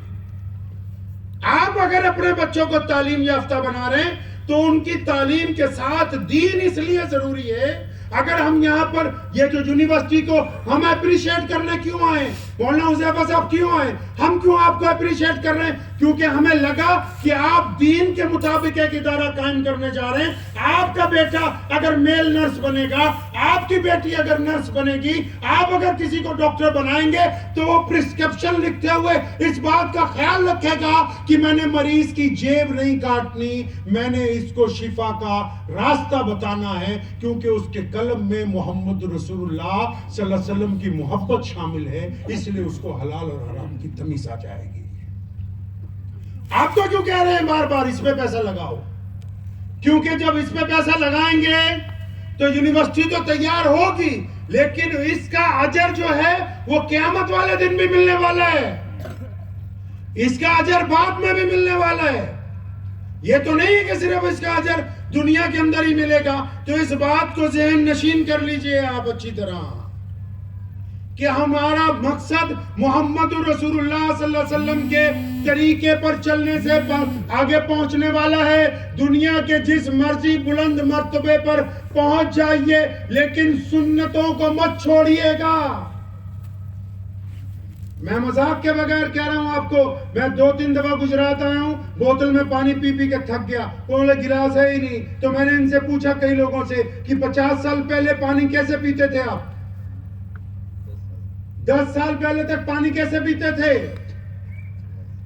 آپ اگر اپنے بچوں کو تعلیم یافتہ بنا رہے ہیں تو ان کی تعلیم کے ساتھ دین اس لیے ضروری ہے۔ اگر ہم یہاں پر یہ جو یونیورسٹی کو ہم اپریشیٹ کرنے کیوں آئے، مولانا حذیفہ صاحب کیوں آئے، ہم کیوں آپ کو اپریشیٹ کر رہے ہیں؟ کیونکہ ہمیں لگا کہ آپ دین کے مطابق ایک ادارہ قائم کرنے جا رہے ہیں۔ آپ کا بیٹا اگر میل نرس بنے گا، آپ کی بیٹی اگر نرس بنے گی، آپ اگر کسی کو ڈاکٹر بنائیں گے تو وہ پرسکرپشن لکھتے ہوئے اس بات کا خیال رکھے گا کہ میں نے مریض کی جیب نہیں کاٹنی، میں نے اس کو شفا کا راستہ بتانا ہے، کیونکہ اس کے قلم میں محمد رسول اللہ صلی اللہ علیہ وسلم کی محبت شامل ہے، اس لیے اس کو حلال اور حرام کی تمیز آ جائے گی۔ آپ تو کیوں کہہ رہے ہیں بار بار اس پہ پیسہ لگاؤ؟ کیونکہ جب اس پہ پیسہ لگائیں گے تو یونیورسٹی تو تیار ہوگی، لیکن اس کا اجر جو ہے وہ قیامت والے دن بھی ملنے والا ہے، اس کا اجر بعد میں بھی ملنے والا ہے۔ یہ تو نہیں ہے کہ صرف اس کا اجر دنیا کے اندر ہی ملے گا۔ تو اس بات کو ذہن نشین کر لیجئے آپ اچھی طرح کہ ہمارا مقصد محمد رسول اللہ صلی اللہ علیہ وسلم کے طریقے پر چلنے سے آگے پہنچنے والا ہے۔ دنیا کے جس مرضی بلند مرتبے پر پہنچ جائیے، لیکن سنتوں کو مت چھوڑیے گا۔ میں مذاق کے بغیر کہہ رہا ہوں آپ کو، میں 2-3 دفعہ گجرات آیا ہوں، بوتل میں پانی پی پی کے تھک گیا، انہوں نے گلاس ہے ہی نہیں، تو میں نے ان سے پوچھا کئی لوگوں سے کہ 50 سال پہلے پانی کیسے پیتے تھے آپ؟ 10 سال پہلے تک پانی کیسے پیتے تھے؟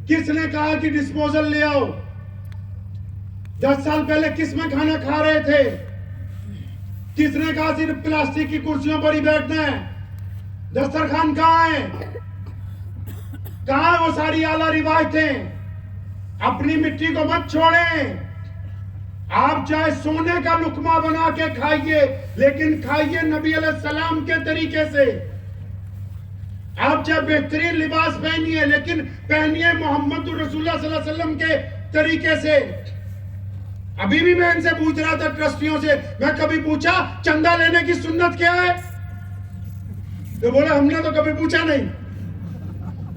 کس نے کہا کہ ڈسپوزل لے آؤ؟ 10 سال پہلے کس میں کھانا کھا رہے تھے؟ کس نے کہا صرف پلاسٹک کی کرسیوں پر ہی بیٹھنا ہے؟ دسترخوان کہاں ہے؟ کہاں وہ ساری اعلیٰ روایتیں؟ اپنی مٹی کو مت چھوڑیں۔ آپ چاہے سونے کا لقمہ بنا کے کھائیے، لیکن کھائیے نبی علیہ السلام کے طریقے سے۔ آپ چاہے بہترین لباس پہنیے، لیکن پہنیے محمد رسول اللہ صلی اللہ علیہ وسلم کے طریقے سے۔ ابھی بھی میں ان سے پوچھ رہا تھا ٹرسٹیوں سے، میں کبھی پوچھا چندہ لینے کی سنت کیا ہے؟ تو بولے ہم نے تو کبھی پوچھا نہیں۔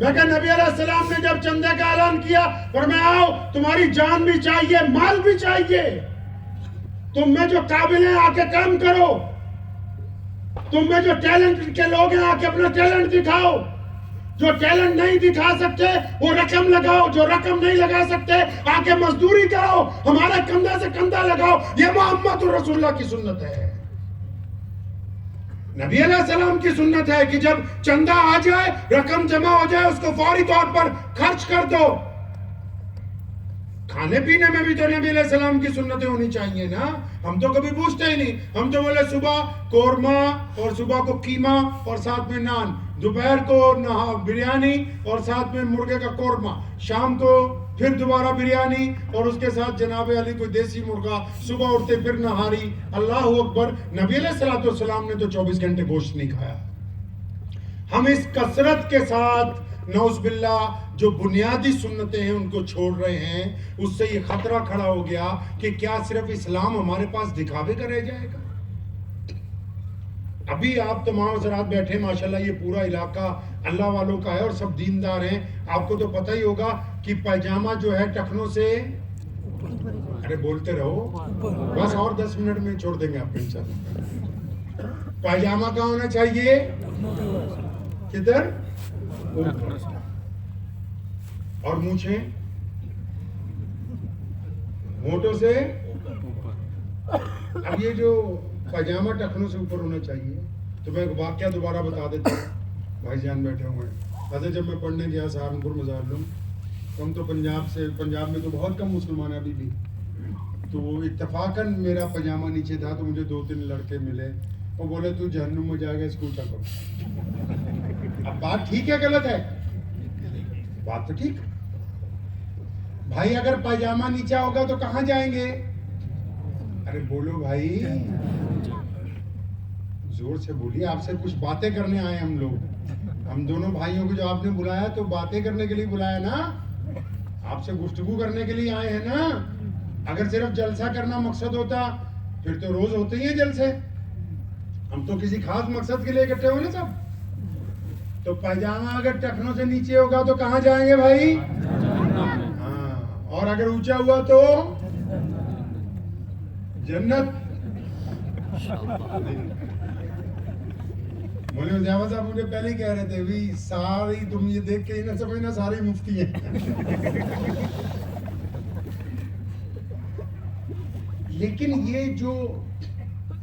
لیکن نبی علیہ السلام نے جب چندے کا اعلان کیا فرمایا آؤ تمہاری جان بھی چاہیے مال بھی چاہیے, تم میں جو قابل ہیں آ کے کام کرو, تم میں جو ٹیلنٹ کے لوگ ہیں آ کے اپنا ٹیلنٹ دکھاؤ, جو ٹیلنٹ نہیں دکھا سکتے وہ رقم لگاؤ, جو رقم نہیں لگا سکتے آ کے مزدوری کرو, ہمارا کندھا سے کندھا لگاؤ. یہ محمد رسول اللہ کی سنت ہے, نبی علیہ السلام کی سنت ہے کہ جب چندہ آ جائے رقم جمع ہو جائے اس کو فوری طور پر خرچ کر دو. کھانے پینے میں بھی تو نبی علیہ السلام کی سنتیں ہونی چاہیے نا. ہم تو کبھی پوچھتے ہی نہیں, ہم تو بولے صبح قورمہ اور صبح کو قیمہ اور ساتھ میں نان, دوپہر کو بریانی اور ساتھ میں مرغے کا قورمہ, شام کو پھر دوبارہ بریانی اور اس کے ساتھ جناب علی کوئی دیسی مرغا, صبح اٹھتے پھر نہاری. اللہ اکبر. نبی علیہ السلام نے تو 24 گھنٹے گوشت نہیں کھایا. ہم اس کثرت کے ساتھ نعوذ باللہ جو بنیادی سنتیں ہیں ان کو چھوڑ رہے ہیں. اس سے یہ خطرہ کھڑا ہو گیا کہ کیا صرف اسلام ہمارے پاس دکھاوے کا رہ جائے گا. ابھی آپ تمام حضرات بیٹھے ماشاءاللہ یہ پورا علاقہ اللہ والوں کا ہے اور سب دیندار ہیں. آپ کو تو پتہ ہی ہوگا کہ پائجامہ جو ہے ٹخنوں سے, ارے بولتے رہو بس اور 10 منٹ میں چھوڑ دیں گے آپ کو انشاءاللہ. پائجامہ کہاں ہونا چاہیے, کدھر, اور مونچھیں ہونٹوں سے. اب یہ جو پائجامہ ٹخنوں سے اوپر ہونا چاہیے, تو میں ایک واقعہ دوبارہ بتا دیتا ہوں. بھائی جان بیٹھے ہوئے ہیں. حضرت جب میں پڑھنے گیا سہارنپور مزارلوم, ہم تو پنجاب میں تو بہت کم مسلمان ہیں ابھی بھی, تو وہ اتفاقاً میرا پائجامہ نیچے تھا تو مجھے 2-3 لڑکے ملے, وہ بولے تو جہنم میں جائے گا اس کو اونچا کرو. اب بات ٹھیک ہے غلط ہے, بات تو ٹھیک. بھائی اگر پائجامہ نیچا ہوگا تو کہاں جائیں گے, ارے بولو بھائی, زور سے بولیے. آپ سے کچھ باتیں کرنے آئے ہم لوگ. ہم دونوں بھائیوں کو جو آپ نے بلایا تو باتیں کرنے کے لیے بلایا نا, آپ سے گفتگو کرنے کے لیے آئے ہیں نا. اگر صرف جلسہ کرنا مقصد ہوتا پھر تو روز ہوتے ہی ہیں جلسے. ہم تو کسی خاص مقصد کے لیے اکٹھے ہوئے نا سب. تو پائجامہ اگر ٹخنوں سے نیچے ہوگا تو کہاں جائیں گے بھائی, ہاں, اور اگر اونچا ہوا تو جنت. مولوی مجاور صاحب مجھے پہلے ہی کہہ رہے تھے بھی ساری تم یہ دیکھ کے ہی نہ سمجھنا ساری مفتی ہیں. لیکن یہ جو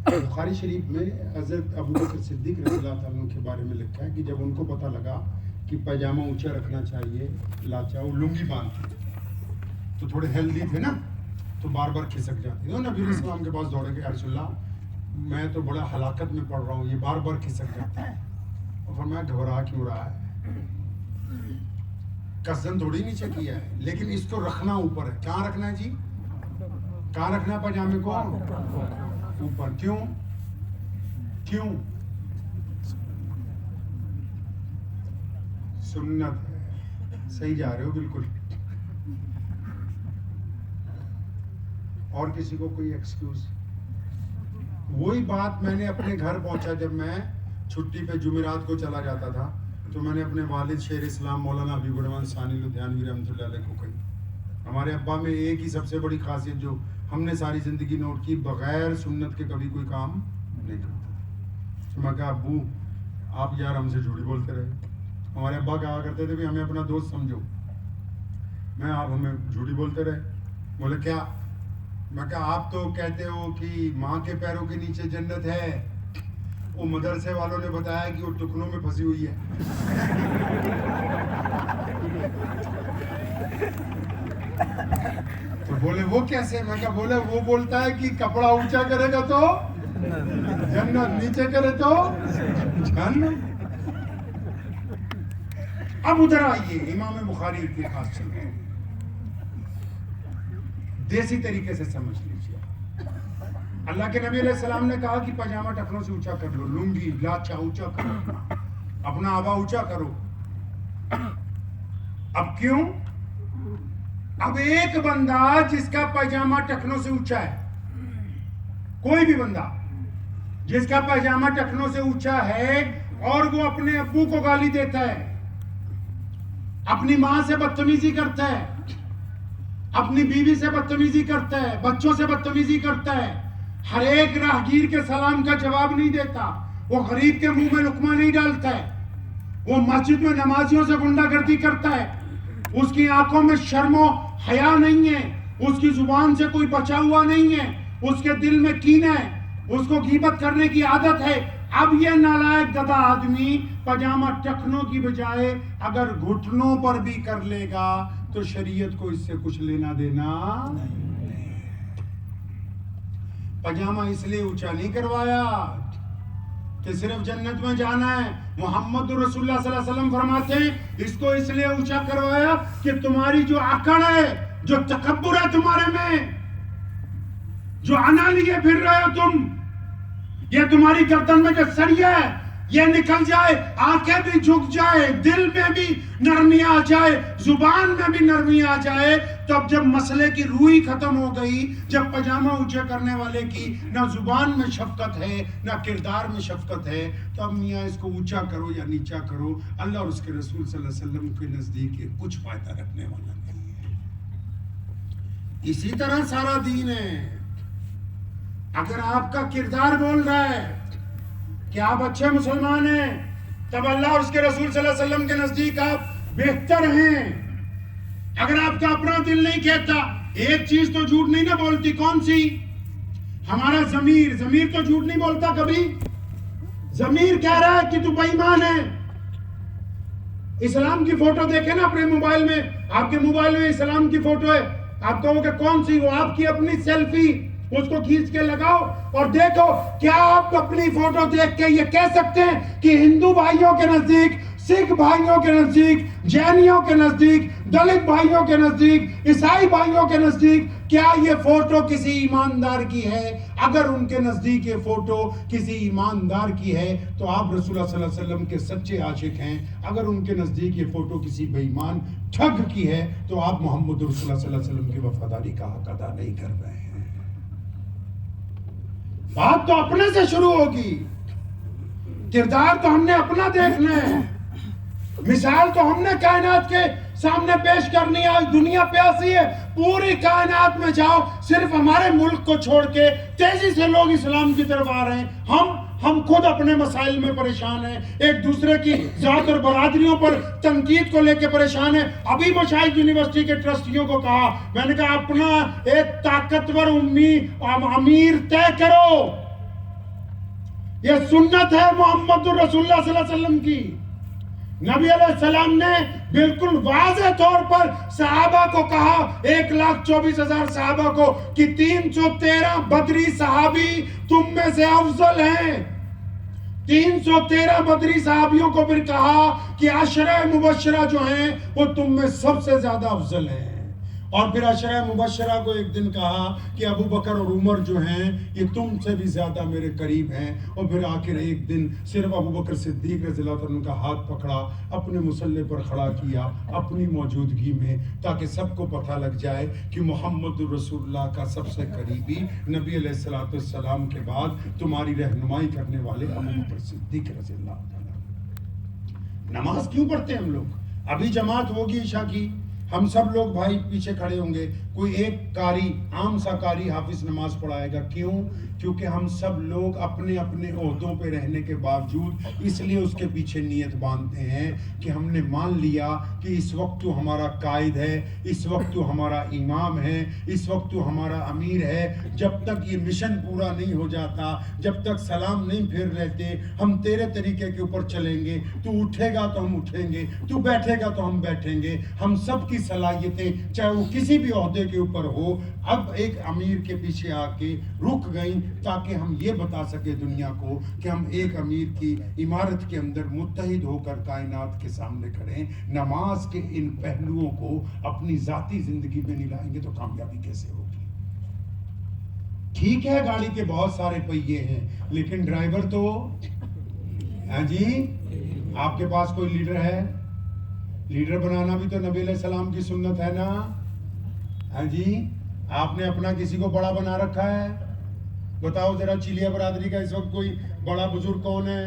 بخاری شریف میں حضرت ابوبکر صدیق رضی اللہ تعالیٰ عنہ کے بارے میں لکھا ہے کہ جب ان کو پتہ لگا کہ پائجامہ اونچا رکھنا چاہیے, لاچا وہ لنگی باندھتے تو تھوڑے ہیلدی تھے نا, تو بار بار کھسک جاتے ہیں. نبی علیہ السلام کے پاس دوڑے کہ یا رسول اللہ میں تو بڑا ہلاکت میں پڑ رہا ہوں, یہ بار بار کھسک جاتا ہے. اور فرمایا گھبرا کیوں رہا ہے, کسن تھوڑی نیچے کیا ہے, لیکن اس کو رکھنا اوپر ہے. کہاں رکھنا ہے جی, کہاں رکھنا ہے پائجامے کو, اوپر. کیوں, کیوں, سنت ہے. صحیح جا رہے ہو بالکل. اور کسی کو کوئی ایکسکیوز. وہی بات میں نے اپنے گھر پہنچا, جب میں چھٹی پہ جمعرات کو چلا جاتا تھا تو میں نے اپنے والد شیر اسلام مولانا حبیب الرحمن ثانی لدھیانوی رحمۃ اللہ علیہ کو کہی. ہمارے ابا میں ایک ہی سب سے بڑی خاصیت جو ہم نے ساری زندگی نوٹ کی, بغیر سنت کے کبھی کوئی کام نہیں کرتا. تو میں کہا ابو آپ یار ہم سے جھوٹی بولتے رہے. ہمارے ابا کہا کرتے تھے بھی ہمیں اپنا دوست سمجھو. میں آپ ہمیں جھوٹی بولتے رہے. بولے کیا, میں کہا آپ تو کہتے ہو کہ ماں کے پیروں کے نیچے جنت ہے, وہ مدرسے والوں نے بتایا کہ وہ ٹکنوں میں پھنسی ہوئی ہے. تو بولے وہ کیسے, میں کہا بولے وہ بولتا ہے کہ کپڑا اونچا کرے گا تو جنت, نیچے کرے تو جہنم. اب ادھر آئیے, امام بخاری کی خاص چل رہی ہے, دیسی طریقے سے سمجھ لیجیے. اللہ کے نبی علیہ السلام نے کہا کہ پائجامہ ٹخنوں سے اونچا کر لو, لنگی لاچا اونچا کرو, اپنا آبا اونچا کرو. اب کیوں, اب ایک بندہ جس کا پائجامہ ٹخنوں سے اونچا ہے, کوئی بھی بندہ جس کا پائجامہ ٹخنوں سے اونچا ہے اور وہ اپنے ابو کو گالی دیتا ہے, اپنی ماں سے بدتمیزی کرتا ہے، اپنی بیوی سے بدتمیزی کرتا ہے، بچوں سے بدتمیزی کرتا ہے، ہر ایک راہگیر کے سلام کا جواب نہیں دیتا، وہ غریب کے منہ میں لقمہ نہیں ڈالتا ہے، وہ مسجد میں نمازیوں سے غنڈہ گردی کرتا ہے، اس کی آنکھوں میں شرم و حیا نہیں ہے، اس کی زبان سے کوئی بچا ہوا نہیں ہے، اس کے دل میں کینہ ہے، اس کو غیبت کرنے کی عادت ہے۔ اب یہ نالائق گدھا آدمی پاجامہ ٹخنوں کی بجائے اگر گھٹنوں پر بھی کر لے گا تو شریعت کو اس سے کچھ لینا دینا نہیں۔ پاجامہ اس لیے اونچا نہیں کروایا کہ صرف جنت میں جانا ہے۔ محمد رسول اللہ صلی اللہ علیہ وسلم فرماتے ہیں اس کو اس لیے اونچا کروایا کہ تمہاری جو اکڑ ہے، جو تکبر ہے تمہارے میں، جو انا لیے پھر رہے ہو تم، یہ تمہاری گردن میں جو سریا ہے یہ نکل جائے، آنکھیں بھی جھک جائے، دل میں بھی نرمی آ جائے، زبان میں بھی نرمی آ جائے، تب جب مسئلے کی روئی ختم ہو گئی، جب پاجامہ اونچا کرنے والے کی نہ زبان میں شفقت ہے نہ کردار میں شفقت ہے، تو اب میاں اس کو اونچا کرو یا نیچا کرو، اللہ اور اس کے رسول صلی اللہ علیہ وسلم کے نزدیک یہ کچھ فائدہ رکھنے والا نہیں ہے۔ اسی طرح سارا دین ہے۔ اگر آپ کا کردار بول رہا ہے کہ آپ اچھے مسلمان ہیں، تب اللہ اور اس کے رسول صلی اللہ علیہ وسلم کے نزدیک آپ بہتر ہیں۔ اگر آپ کا اپنا دل نہیں کہتا، ایک چیز تو جھوٹ نہیں نہ بولتی، کون سی؟ ہمارا ضمیر تو جھوٹ نہیں بولتا کبھی۔ ضمیر کہہ رہا ہے کہ تو بے ایمان ہے۔ اسلام کی فوٹو دیکھیں نا اپنے موبائل میں، آپ کے موبائل میں اسلام کی فوٹو ہے، آپ کہو کہ کون سی؟ وہ آپ کی اپنی سیلفی، اس کو کھینچ کے لگاؤ اور دیکھو، کیا آپ اپنی فوٹو دیکھ کے یہ کہہ سکتے ہیں کہ ہندو بھائیوں کے نزدیک، سکھ بھائیوں کے نزدیک، جینیوں کے نزدیک، دلت بھائیوں کے نزدیک، عیسائی بھائیوں کے نزدیک، کیا یہ فوٹو کسی ایماندار کی ہے؟ اگر ان کے نزدیک یہ فوٹو کسی ایماندار کی ہے تو آپ رسول اللہ صلی اللہ علیہ وسلم کے سچے عاشق ہیں۔ اگر ان کے نزدیک یہ فوٹو کسی بے ایمان ٹھگ کی ہے تو آپ محمد رسول اللہ صلی اللہ علیہ وسلم کی وفاداری کا حق ادا نہیں کر رہے ہیں۔ بات تو اپنے سے شروع ہوگی، کردار تو ہم نے اپنا دیکھنا ہے، مثال تو ہم نے کائنات کے سامنے پیش کرنی ہے۔ دنیا پیاسی ہے، پوری کائنات میں جاؤ، صرف ہمارے ملک کو چھوڑ کے تیزی سے لوگ اسلام کی طرف آ رہے ہیں۔ ہم خود اپنے مسائل میں پریشان ہیں، ایک دوسرے کی ذات اور برادریوں پر تنقید کو لے کے پریشان ہیں۔ ابھی مشائخ یونیورسٹی کے ٹرسٹیوں کو کہا، میں نے کہا اپنا ایک طاقتور امیر طے کرو، یہ سنت ہے محمد رسول اللہ صلی اللہ علیہ وسلم کی۔ نبی علیہ السلام نے بالکل واضح طور پر صحابہ کو کہا، 1,24,000 صحابہ کو، کہ 313 بدری صحابی تم میں سے افضل ہیں۔ 313 بدری صحابیوں کو پھر کہا کہ عشرہ مبشرہ جو ہیں وہ تم میں سب سے زیادہ افضل ہیں۔ اور پھر عشرہ مبشرہ کو ایک دن کہا کہ ابو بکر اور عمر جو ہیں یہ تم سے بھی زیادہ میرے قریب ہیں۔ اور پھر آخر ایک دن صرف ابو بکر صدیق رضی اللہ عنہ کا ہاتھ پکڑا، اپنے مصلے پر کھڑا کیا اپنی موجودگی میں، تاکہ سب کو پتہ لگ جائے کہ محمد رسول اللہ کا سب سے قریبی نبی علیہ السلام کے بعد تمہاری رہنمائی کرنے والے ابو بکر صدیق رضی اللہ عنہ۔ نماز کیوں پڑھتے ہیں ہم لوگ؟ ابھی جماعت ہوگی عشاء کی، ہم سب لوگ بھائی پیچھے کھڑے ہوں گے، کوئی ایک قاری، عام سا قاری حافظ نماز پڑھائے گا۔ کیوں؟ کیونکہ ہم سب لوگ اپنے اپنے عہدوں پہ رہنے کے باوجود اس لیے اس کے پیچھے نیت باندھتے ہیں کہ ہم نے مان لیا کہ اس وقت تو ہمارا قائد ہے، اس وقت تو ہمارا امام ہے، اس وقت تو ہمارا امیر ہے۔ جب تک یہ مشن پورا نہیں ہو جاتا، جب تک سلام نہیں پھیر لیتے، ہم تیرے طریقے کے اوپر چلیں گے۔ تو اٹھے گا تو ہم اٹھیں گے، تو بیٹھے گا تو ہم بیٹھیں گے۔ ہم سب کی صلاحیتیں چاہے وہ کسی بھی عہدے کے اوپر ہو، اب ایک امیر کے پیچھے آ کے رک گئیں تاکہ ہم یہ بتا سکے دنیا کو کہ ہم ایک امیر کی عمارت کے اندر متحد ہو کر کائنات کے سامنے کھڑے۔ نماز کے ان پہلوؤں کو اپنی ذاتی زندگی میں نہیں لائیں گے تو کامیابی کیسے ہوگی؟ ٹھیک ہے گاڑی کے بہت سارے پہیے ہیں لیکن ڈرائیور تو ہاں جی، آپ کے پاس کوئی لیڈر ہے؟ لیڈر بنانا بھی تو نبی علیہ السلام کی سنت ہے نا؟ ہاں جی، آپ نے اپنا کسی کو بڑا بنا رکھا ہے؟ بتاؤ ذرا چیلیا برادری کا اس وقت کوئی بڑا بزرگ کون ہے؟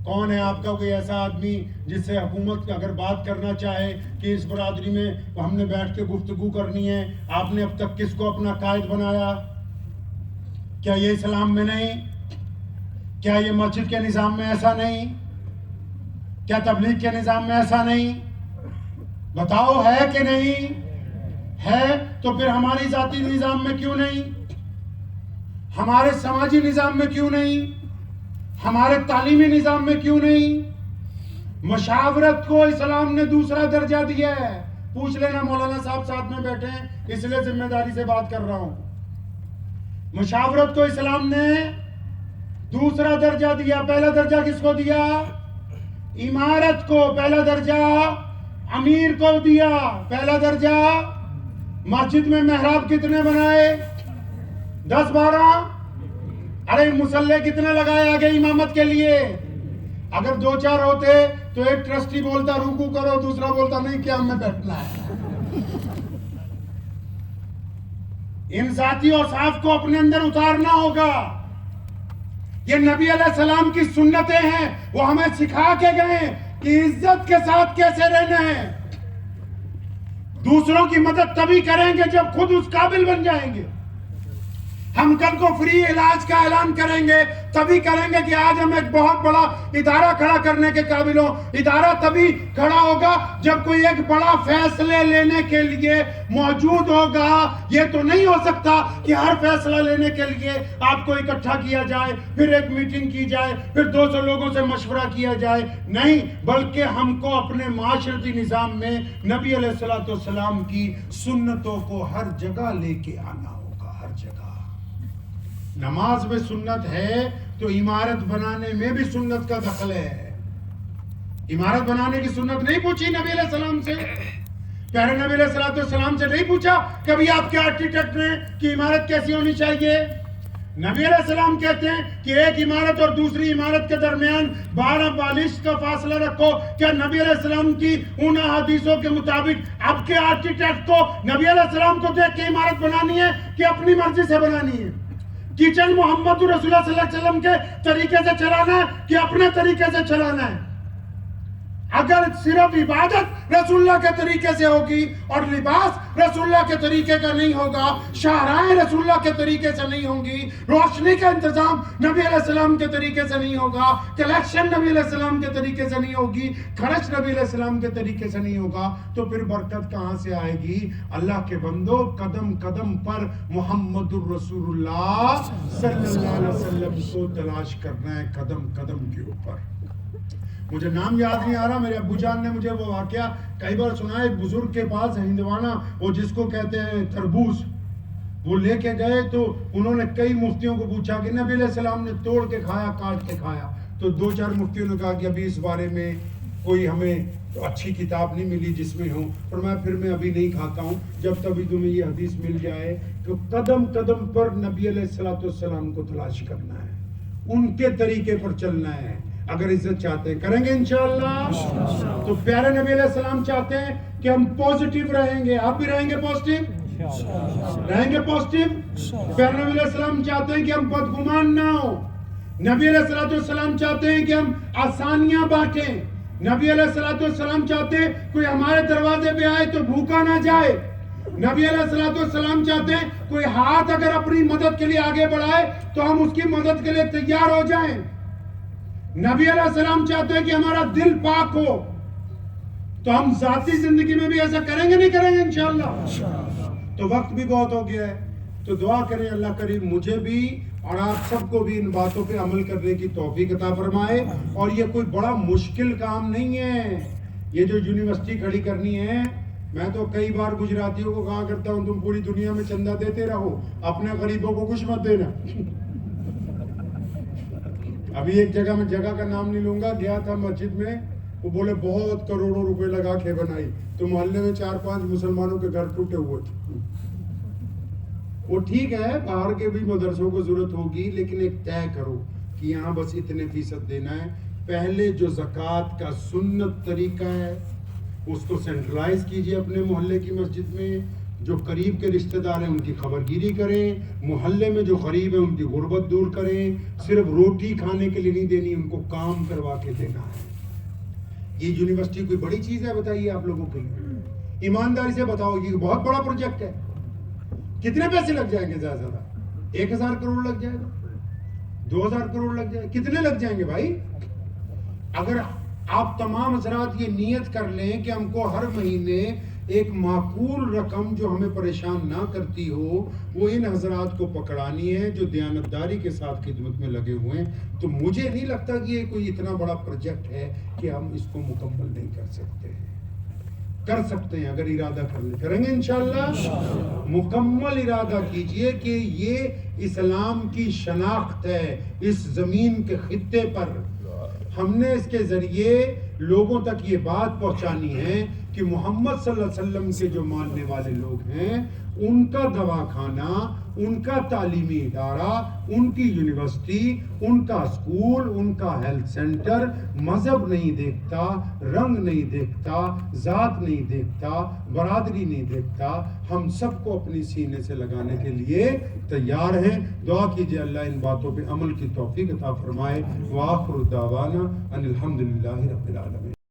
کون ہے آپ کا کوئی ایسا آدمی جس سے حکومت اگر بات کرنا چاہے کہ اس برادری میں ہم نے بیٹھ کے گفتگو کرنی ہے، آپ نے اب تک کس کو اپنا قائد بنایا؟ کیا یہ اسلام میں نہیں؟ کیا یہ مسجد کے نظام میں ایسا نہیں؟ کیا تبلیغ کے نظام میں ایسا نہیں؟ بتاؤ ہے کہ نہیں؟ ہے تو پھر ہماری ذاتی نظام میں کیوں نہیں؟ ہمارے سماجی نظام میں کیوں نہیں؟ ہمارے تعلیمی نظام میں کیوں نہیں؟ مشاورت کو اسلام نے دوسرا درجہ دیا ہے. پوچھ لینا، مولانا صاحب ساتھ میں بیٹھے ہیں اس لیے ذمہ داری سے بات کر رہا ہوں. مشاورت کو اسلام نے دوسرا درجہ دیا. پہلا درجہ کس کو دیا؟ امارت کو. پہلا درجہ امیر کو دیا. پہلا درجہ مسجد میں محراب کتنے بنائے؟ 10-12. ارے مسلح کتنے لگائے آگے امامت کے لیے؟ اگر 2-4 ہوتے تو ایک ٹرسٹی بولتا رکوع کرو، دوسرا بولتا نہیں قیام میں بیٹھنا ہے. ان ذاتی اوصاف کو اپنے اندر اتارنا ہوگا. یہ نبی علیہ السلام کی سنتیں ہیں، وہ ہمیں سکھا کے گئے کہ عزت کے ساتھ کیسے رہنا ہے. دوسروں کی مدد تبھی کریں گے جب خود اس قابل بن جائیں گے. ہم کل کو فری علاج کا اعلان کریں گے تبھی کریں گے کہ آج ہم ایک بہت بڑا ادارہ کھڑا کرنے کے قابل ہوں. ادارہ تبھی کھڑا ہوگا جب کوئی ایک بڑا فیصلے لینے کے لیے موجود ہوگا. یہ تو نہیں ہو سکتا کہ ہر فیصلہ لینے کے لیے آپ کو اکٹھا کیا جائے، پھر ایک میٹنگ کی جائے، پھر 200 لوگوں سے مشورہ کیا جائے. نہیں، بلکہ ہم کو اپنے معاشرتی نظام میں نبی علیہ السلام کی سنتوں کو ہر جگہ لے کے آنا ہوگا. ہر جگہ نماز میں سنت ہے تو عمارت بنانے میں بھی سنت کا دخل ہے. عمارت بنانے کی سنت نہیں پوچھی نبی علیہ السلام سے؟ پیارے نبی علیہ السلام سے نہیں پوچھا کبھی آپ کے آرکیٹیکٹ نے کہ عمارت کیسی ہونی چاہیے؟ نبی علیہ السلام کہتے ہیں کہ ایک عمارت اور دوسری عمارت کے درمیان 12 بالش کا فاصلہ رکھو. کیا نبی علیہ السلام کی ان حدیثوں کے مطابق اب کے آرکیٹیکٹ کو نبی علیہ السلام کو دیکھ کے عمارت بنانی ہے کہ اپنی مرضی سے بنانی ہے؟ کچن محمد رسول اللہ صلی اللہ علیہ وسلم کے طریقے سے چلانا ہے کہ اپنے طریقے سے چلانا ہے؟ اگر صرف عبادت رسول اللہ کے طریقے سے ہوگی اور لباس رسول اللہ کے طریقے کا نہیں ہوگا، شاہراہیں رسول اللہ کے طریقے سے نہیں ہوں گی، روشنی کا انتظام نبی علیہ السلام کے طریقے سے نہیں ہوگا، کلیکشن نبی علیہ السلام کے طریقے سے نہیں ہوگی، خرچ نبی علیہ السلام کے طریقے سے نہیں ہوگا، تو پھر برکت کہاں سے آئے گی؟ اللہ کے بندو، قدم قدم پر محمد الرسول اللہ صلی اللہ علیہ وسلم کو تلاش کرنا ہے، قدم قدم کے اوپر. مجھے نام یاد نہیں آ رہا، میرے ابو جان نے مجھے وہ واقعہ کئی بار سنا ہے. ایک بزرگ کے پاس ہندوانہ، وہ جس کو کہتے ہیں تربوز، وہ لے کے گئے تو انہوں نے کئی مفتیوں کو پوچھا کہ نبی علیہ السلام نے توڑ کے کھایا، کاٹ کے کھایا؟ تو 2-4 مفتیوں نے کہا کہ ابھی اس بارے میں کوئی ہمیں اچھی کتاب نہیں ملی جس میں ہوں. اور پھر میں ابھی نہیں کھاتا ہوں جب تبھی تمہیں یہ حدیث مل جائے. تو قدم قدم پر نبی علیہ السلام کو تلاش کرنا ہے، ان کے طریقے پر چلنا ہے. اگر عزت چاہتے ہیں کریں گے انشاءاللہ. تو پیارے نبی علیہ السلام چاہتے ہیں کہ ہم پوزیٹیو رہیں گے. آپ بھی رہیں گے پوزیٹیو؟ رہیں گے پوزیٹیو. پیارے نبی علیہ السلام چاہتے ہیں کہ ہم بدگمان نہ ہو. نبی علیہ السلام چاہتے ہیں کہ ہم آسانیاں بانٹیں. نبی علیہ السلام چاہتے ہیں کوئی ہمارے دروازے پہ آئے تو بھوکا نہ جائے. نبی علیہ السلام چاہتے ہیں کوئی ہاتھ اگر اپنی مدد کے لیے آگے بڑھائے تو ہم اس کی مدد کے لیے تیار ہو جائیں. نبی علیہ السلام چاہتے ہیں کہ ہمارا دل پاک ہو. تو ہم ذاتی زندگی میں بھی ایسا کریں گے نہیں کریں گے انشاءاللہ؟ تو وقت بھی بہت ہو گیا ہے، تو دعا کریں اللہ کریم مجھے بھی اور آپ سب کو بھی ان باتوں پہ عمل کرنے کی توفیق عطا فرمائے. اور یہ کوئی بڑا مشکل کام نہیں ہے یہ جو یونیورسٹی کھڑی کرنی ہے. میں تو کئی بار گجراتیوں کو کہا کرتا ہوں تم پوری دنیا میں چندہ دیتے رہو، اپنے غریبوں کو کچھ مت دینا. ابھی ایک جگہ میں جگہ کا نام نہیں لوں گا، گیا تھا مسجد میں، وہ بولے بہت کروڑوں روپے لگا کے بنائی، تو محلے میں 4-5 مسلمانوں کے گھر ٹوٹے ہوئے تھے. وہ ٹھیک ہے باہر کے بھی مدرسوں کو ضرورت ہوگی، لیکن ایک طے کرو کہ یہاں بس اتنے فیصد دینا ہے. پہلے جو زکوٰۃ کا سنت طریقہ ہے اس کو سینٹرلائز کیجئے اپنے محلے کی مسجد میں. جو قریب کے رشتہ دار ہیں ان کی خبرگیری کریں، محلے میں جو غریب ہیں ان کی غربت دور کریں، صرف روٹی کھانے کے لیے نہیں دینی، ان کو کام کروا کے دینا ہے۔ یہ یونیورسٹی کوئی بڑی چیز ہے بتائیے آپ لوگوں کے لیے؟ ایمانداری سے بتاؤ، یہ بہت بڑا پروجیکٹ ہے، کتنے پیسے لگ جائیں گے؟ زیادہ سے زیادہ 1000 کروڑ لگ جائے گا، 2000 کروڑ لگ جائے، کتنے لگ جائیں گے بھائی؟ اگر آپ تمام حضرات یہ نیت کر لیں کہ ہم کو ہر مہینے ایک معقول رقم جو ہمیں پریشان نہ کرتی ہو وہ ان حضرات کو پکڑانی ہے جو دیانتداری کے ساتھ خدمت میں لگے ہوئے ہیں، تو مجھے نہیں لگتا کہ یہ کوئی اتنا بڑا پروجیکٹ ہے کہ ہم اس کو مکمل نہیں کر سکتے ہیں۔ کر سکتے ہیں اگر ارادہ کریں گے انشاءاللہ۔ مکمل ارادہ کیجئے کہ یہ اسلام کی شناخت ہے اس زمین کے خطے پر۔ ہم نے اس کے ذریعے لوگوں تک یہ بات پہنچانی ہے کہ محمد صلی اللہ علیہ وسلم کے جو ماننے والے لوگ ہیں ان کا دواخانہ، ان کا تعلیمی ادارہ، ان کی یونیورسٹی، ان کا اسکول، ان کا ہیلتھ سینٹر مذہب نہیں دیکھتا، رنگ نہیں دیکھتا، ذات نہیں دیکھتا، برادری نہیں دیکھتا، ہم سب کو اپنی سینے سے لگانے کے لیے تیار ہیں۔ دعا کیجئے اللہ ان باتوں پہ عمل کی توفیق عطا فرمائے۔ وآخر دعوانا ان الحمدللہ رب العالمین۔